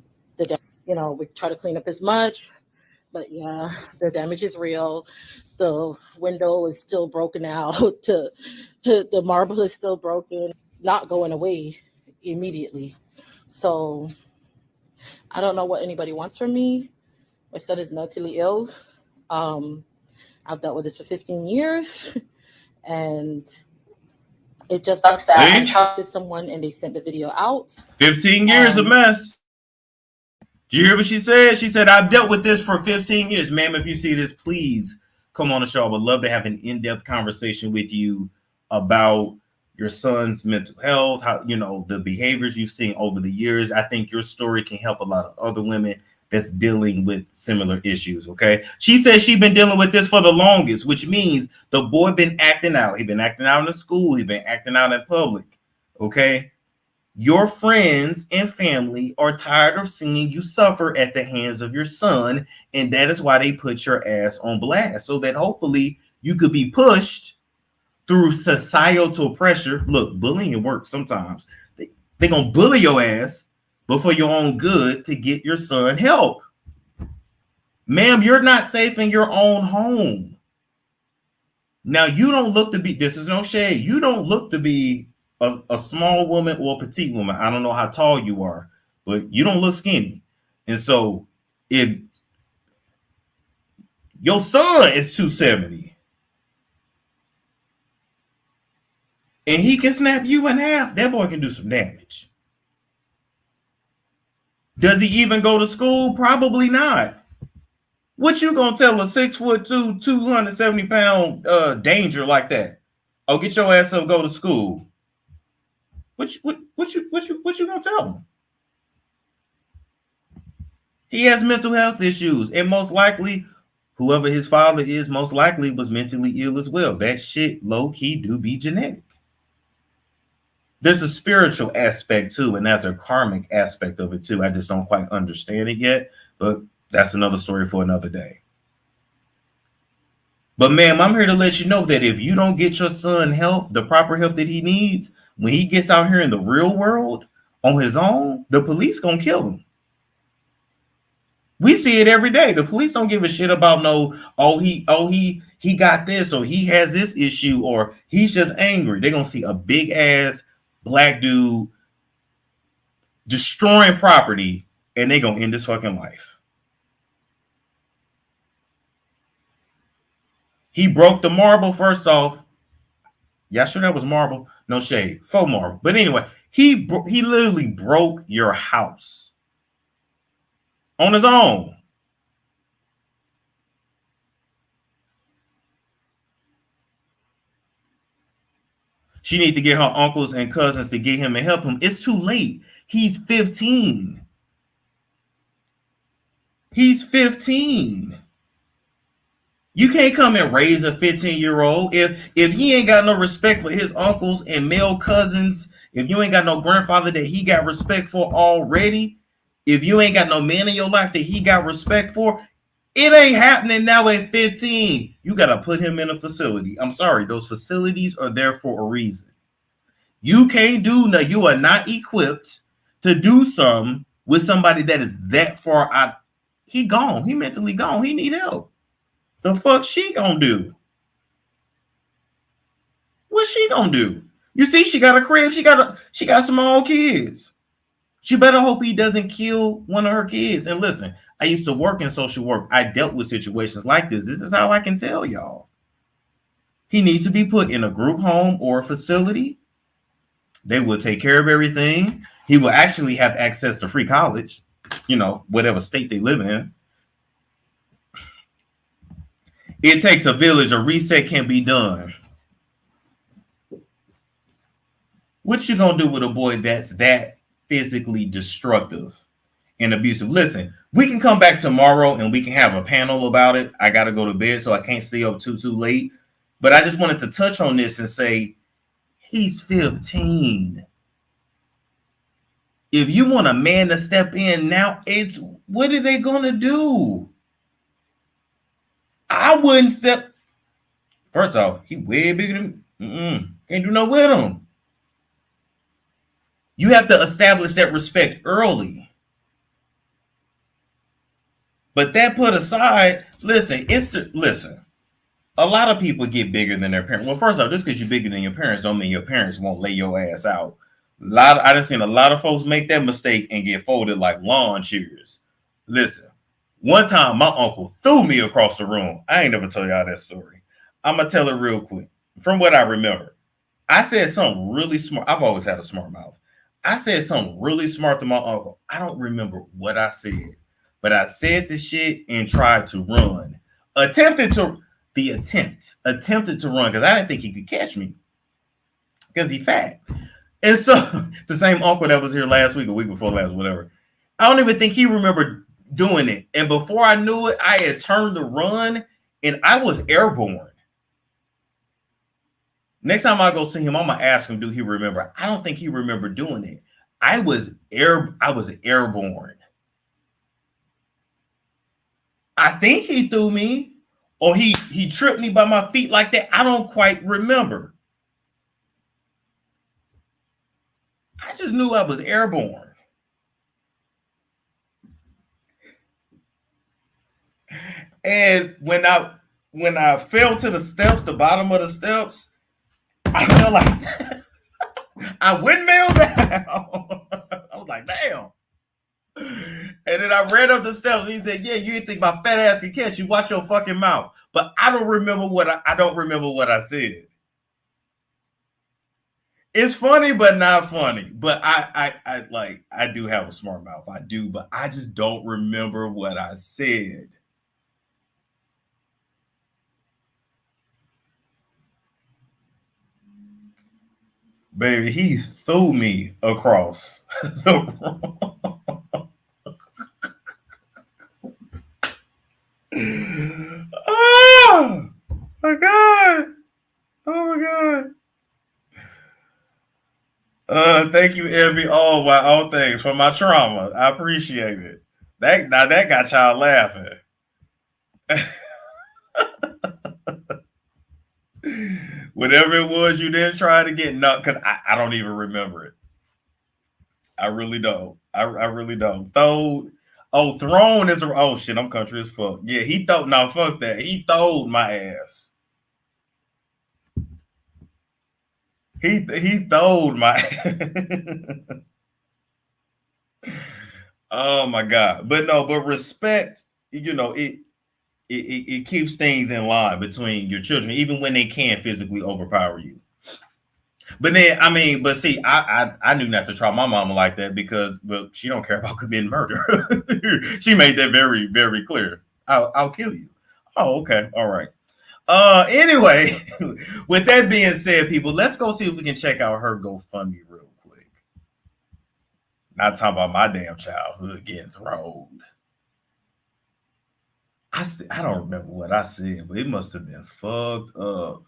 S10: try to clean up as much, but yeah, the damage is real. The window is still broken out. The marble is still broken, not going away immediately. So I don't know what anybody wants from me. My son is mentally ill. I've dealt with this for 15 years, and it just sucks that I trusted someone and they sent the video out.
S1: 15 years a mess. Did you hear what she said? She said, I've dealt with this for 15 years. Ma'am, if you see this, please come on the show. I would love to have an in-depth conversation with you about your son's mental health, how, the behaviors you've seen over the years. I think your story can help a lot of other women that's dealing with similar issues, okay? She says she's been dealing with this for the longest, which means the boy been acting out. He been acting out in the school. He been acting out in public, okay? Your friends and family are tired of seeing you suffer at the hands of your son, and that is why they put your ass on blast, so that hopefully you could be pushed through societal pressure. Look, bullying works sometimes. They're going to bully your ass, but for your own good, to get your son help. Ma'am, you're not safe in your own home. Now, you don't look to be, this is no shade, you don't look to be a small woman or a petite woman. I don't know how tall you are, but you don't look skinny. And so if your son is 270 and he can snap you in half, that boy can do some damage. Does he even go to school? Probably not. What you gonna tell a 6'2", 270 pound danger like that? Oh, get your ass up, go to school. What you gonna tell him? He has mental health issues, and most likely, whoever his father is, most likely was mentally ill as well. That shit low key do be genetic. There's a spiritual aspect too, and there's a karmic aspect of it too. I just don't quite understand it yet, but that's another story for another day. But ma'am, I'm here to let you know that if you don't get your son help, the proper help that he needs, when he gets out here in the real world on his own, the police gonna kill him. We see it every day. The police don't give a shit about he got this, or he has this issue, or he's just angry. They're gonna see a big ass black dude destroying property, and they're gonna end his fucking life. He broke the marble first off. Yeah, sure that was marble. No shade, faux marble. But anyway, he literally broke your house on his own. She needs to get her uncles and cousins to get him and help him. It's too late. He's 15. He's 15. You can't come and raise a 15-year-old if he ain't got no respect for his uncles and male cousins. If you ain't got no grandfather that he got respect for already, if you ain't got no man in your life that he got respect for, it ain't happening now at 15. You got to put him in a facility. I'm sorry. Those facilities are there for a reason. You can't do nothing. You are not equipped to do something with somebody that is that far out. He gone. He mentally gone. He need help. The fuck she gonna do? What's she gonna do? You see, she got a crib. She got small kids. She better hope he doesn't kill one of her kids. And listen, I used to work in social work. I dealt with situations like this. This is how I can tell y'all. He needs to be put in a group home or a facility. They will take care of everything. He will actually have access to free college, whatever state they live in. It takes a village. A reset can be done. What you gonna do with a boy that's that physically destructive and abusive? Listen, we can come back tomorrow and we can have a panel about it. I gotta go to bed, so I can't stay up too late. But I just wanted to touch on this and say, he's 15. If you want a man to step in now, what are they gonna do? I wouldn't step. First off, he way bigger than me. Can't do no with him. You have to establish that respect early. But that put aside, listen. A lot of people get bigger than their parents. Well, first off, just because you're bigger than your parents don't mean your parents won't lay your ass out. I done seen a lot of folks make that mistake and get folded like lawn chairs. Listen, one time my uncle threw me across the room. I ain't never tell y'all that story. I'm gonna tell it real quick. From what I remember, I said something really smart. I've always had a smart mouth. I said something really smart to my uncle. I don't remember what I said, but I said this shit and tried to run. Attempted to run because I didn't think he could catch me because he fat. And so the same uncle that was here last week, a week before last, whatever, I don't even think he remembered doing it. And before I knew it, I had turned to run and I was airborne. Next time I go see him, I'm gonna ask him, do he remember? I don't think he remembered doing it. I was airborne. I think he threw me, or he tripped me by my feet like that. I don't quite remember. I just knew I was airborne. And when I fell to the steps, the bottom of the steps, I felt like I windmilled down. I was like, damn. And then I ran up the steps and he said, yeah, you didn't think my fat ass could catch you. Watch your fucking mouth. But I don't remember what I said. It's funny, but not funny. But I do have a smart mouth. I do, but I just don't remember what I said. Baby, he threw me across the room. Oh my God. Oh my God. Thank you, Evie. All things for my trauma. I appreciate it. That got y'all laughing. Whatever it was you didn't try to get, no, because I don't even remember it. I really don't. I really don't. Thrown is shit. I'm country as fuck. Yeah, he thought. No, fuck that. He throwed my ass. He throwed my. Oh my God! But respect. It keeps things in line between your children, even when they can physically overpower you. But then, see, I knew not to try my mama like that because, well, she don't care about committing murder. She made that very, very clear. I'll kill you. Oh, okay. All right. Anyway, with that being said, people, let's go see if we can check out her GoFundMe real quick. Not talking about my damn childhood getting thrown. I don't remember what I said, but it must have been fucked up.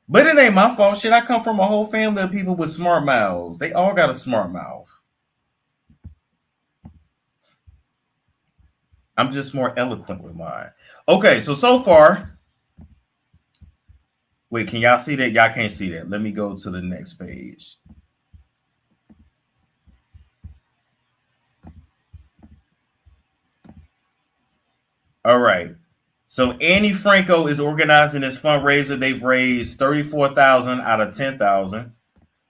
S1: But it ain't my fault. Shit, I come from a whole family of people with smart mouths. They all got a smart mouth. I'm just more eloquent with mine. Okay, so far. Wait, can y'all see that? Y'all can't see that. Let me go to the next page. All right. So Annie Franco is organizing this fundraiser. They've raised 34,000 out of 10,000.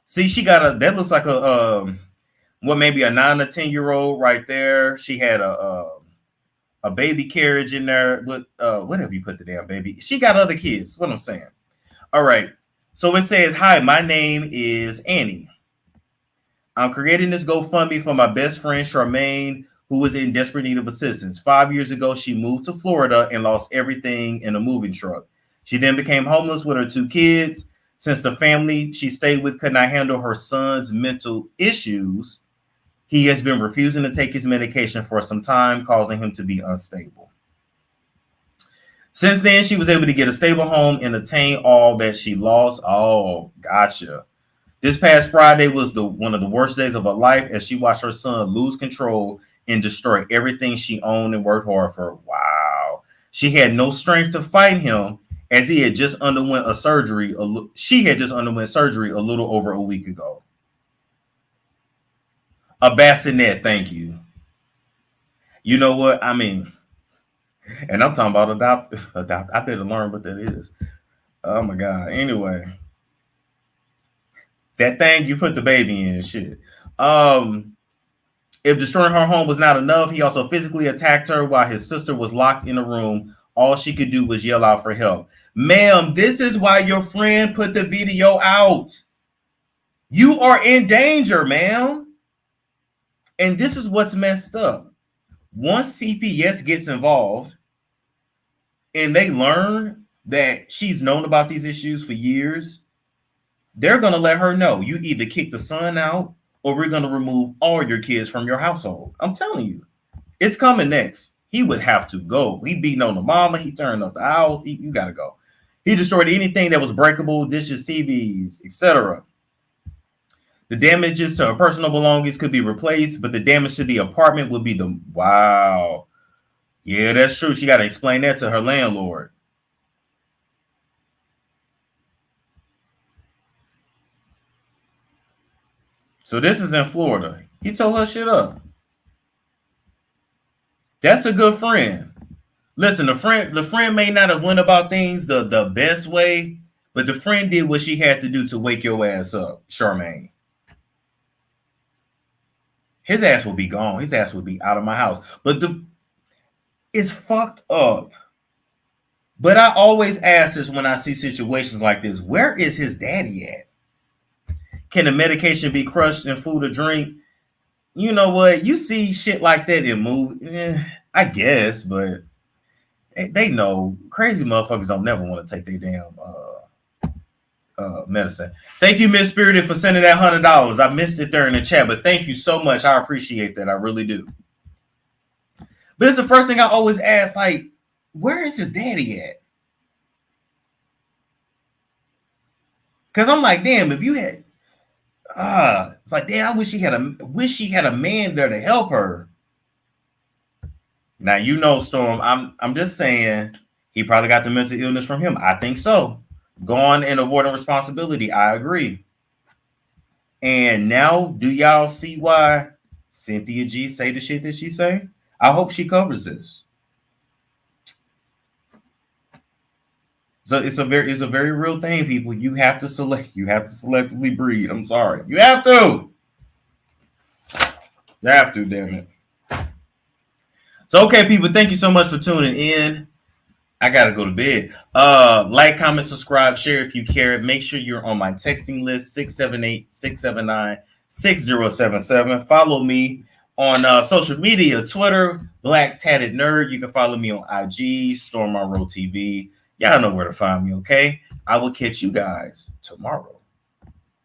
S1: See, she got that looks like maybe a 9 or 10-year-old right there. She had a baby carriage in there. But what have you put the damn baby? She got other kids. What I'm saying. All right. So it says, "Hi, my name is Annie. I'm creating this GoFundMe for my best friend Charmaine, who was in desperate need of assistance. 5 years ago, she moved to Florida and lost everything in a moving truck. She then became homeless with her 2 kids. Since the family she stayed with could not handle her son's mental issues, he has been refusing to take his medication for some time, causing him to be unstable. Since then, she was able to get a stable home and attain all that she lost." Oh, gotcha. "This past Friday was one of the worst days of her life as she watched her son lose control and destroy everything she owned and worked hard for." Wow. "She had no strength to fight him as he had just underwent a surgery. She had just underwent surgery a little over a week ago." A bassinet, thank you. You know what? I mean, and I'm talking about adopt. I better learn what that is. Oh my God. Anyway, that thing you put the baby in, shit. If destroying her home was not enough, he also physically attacked her while his sister was locked in a room. All she could do was yell out for help. Ma'am, this is why your friend put the video out. You are in danger, ma'am. And this is what's messed up. Once CPS gets involved and they learn that she's known about these issues for years, they're going to let her know, you either kick the son out or we're going to remove all your kids from your household. I'm telling you, it's coming next. He would have to go. He beating on the mama. He turned up the house. You got to go. He destroyed anything that was breakable, dishes, TVs, etc. The damages to her personal belongings could be replaced, but the damage to the apartment would be wow. Yeah, that's true. She got to explain that to her landlord. So this is in Florida. He told her shit up. That's a good friend. Listen, the friend may not have went about things the best way, but the friend did what she had to do to wake your ass up, Charmaine. His ass will be gone. His ass will be out of my house. But it's fucked up. But I always ask this when I see situations like this. Where is his daddy at? Can the medication be crushed in food or drink? You know what? You see shit like that in movies. I guess, but they know crazy motherfuckers don't never want to take their damn medicine. Thank you, Miss Spirited, for sending that $100. I missed it there in the chat, but thank you so much. I appreciate that. I really do. But it's the first thing I always ask, like, where is his daddy at? Because I'm like, damn, if you had it's like, damn, I wish she had a man there to help her. Now, you know, Storm, I'm just saying he probably got the mental illness from him. I think so. Gone and avoiding responsibility. I agree. And now, do y'all see why Cynthia G say the shit that she say? I hope she covers this. So it's a very real thing, people. You have to selectively breed. I'm sorry. You have to. You have to, damn it. So, okay, people, thank you so much for tuning in. I gotta go to bed. Like, comment, subscribe, share if you care. Make sure you're on my texting list, 678-679-6077. Follow me on social media, Twitter, Black Tatted Nerd. You can follow me on IG, Storm Monroe TV. Y'all know where to find me, okay? I will catch you guys tomorrow.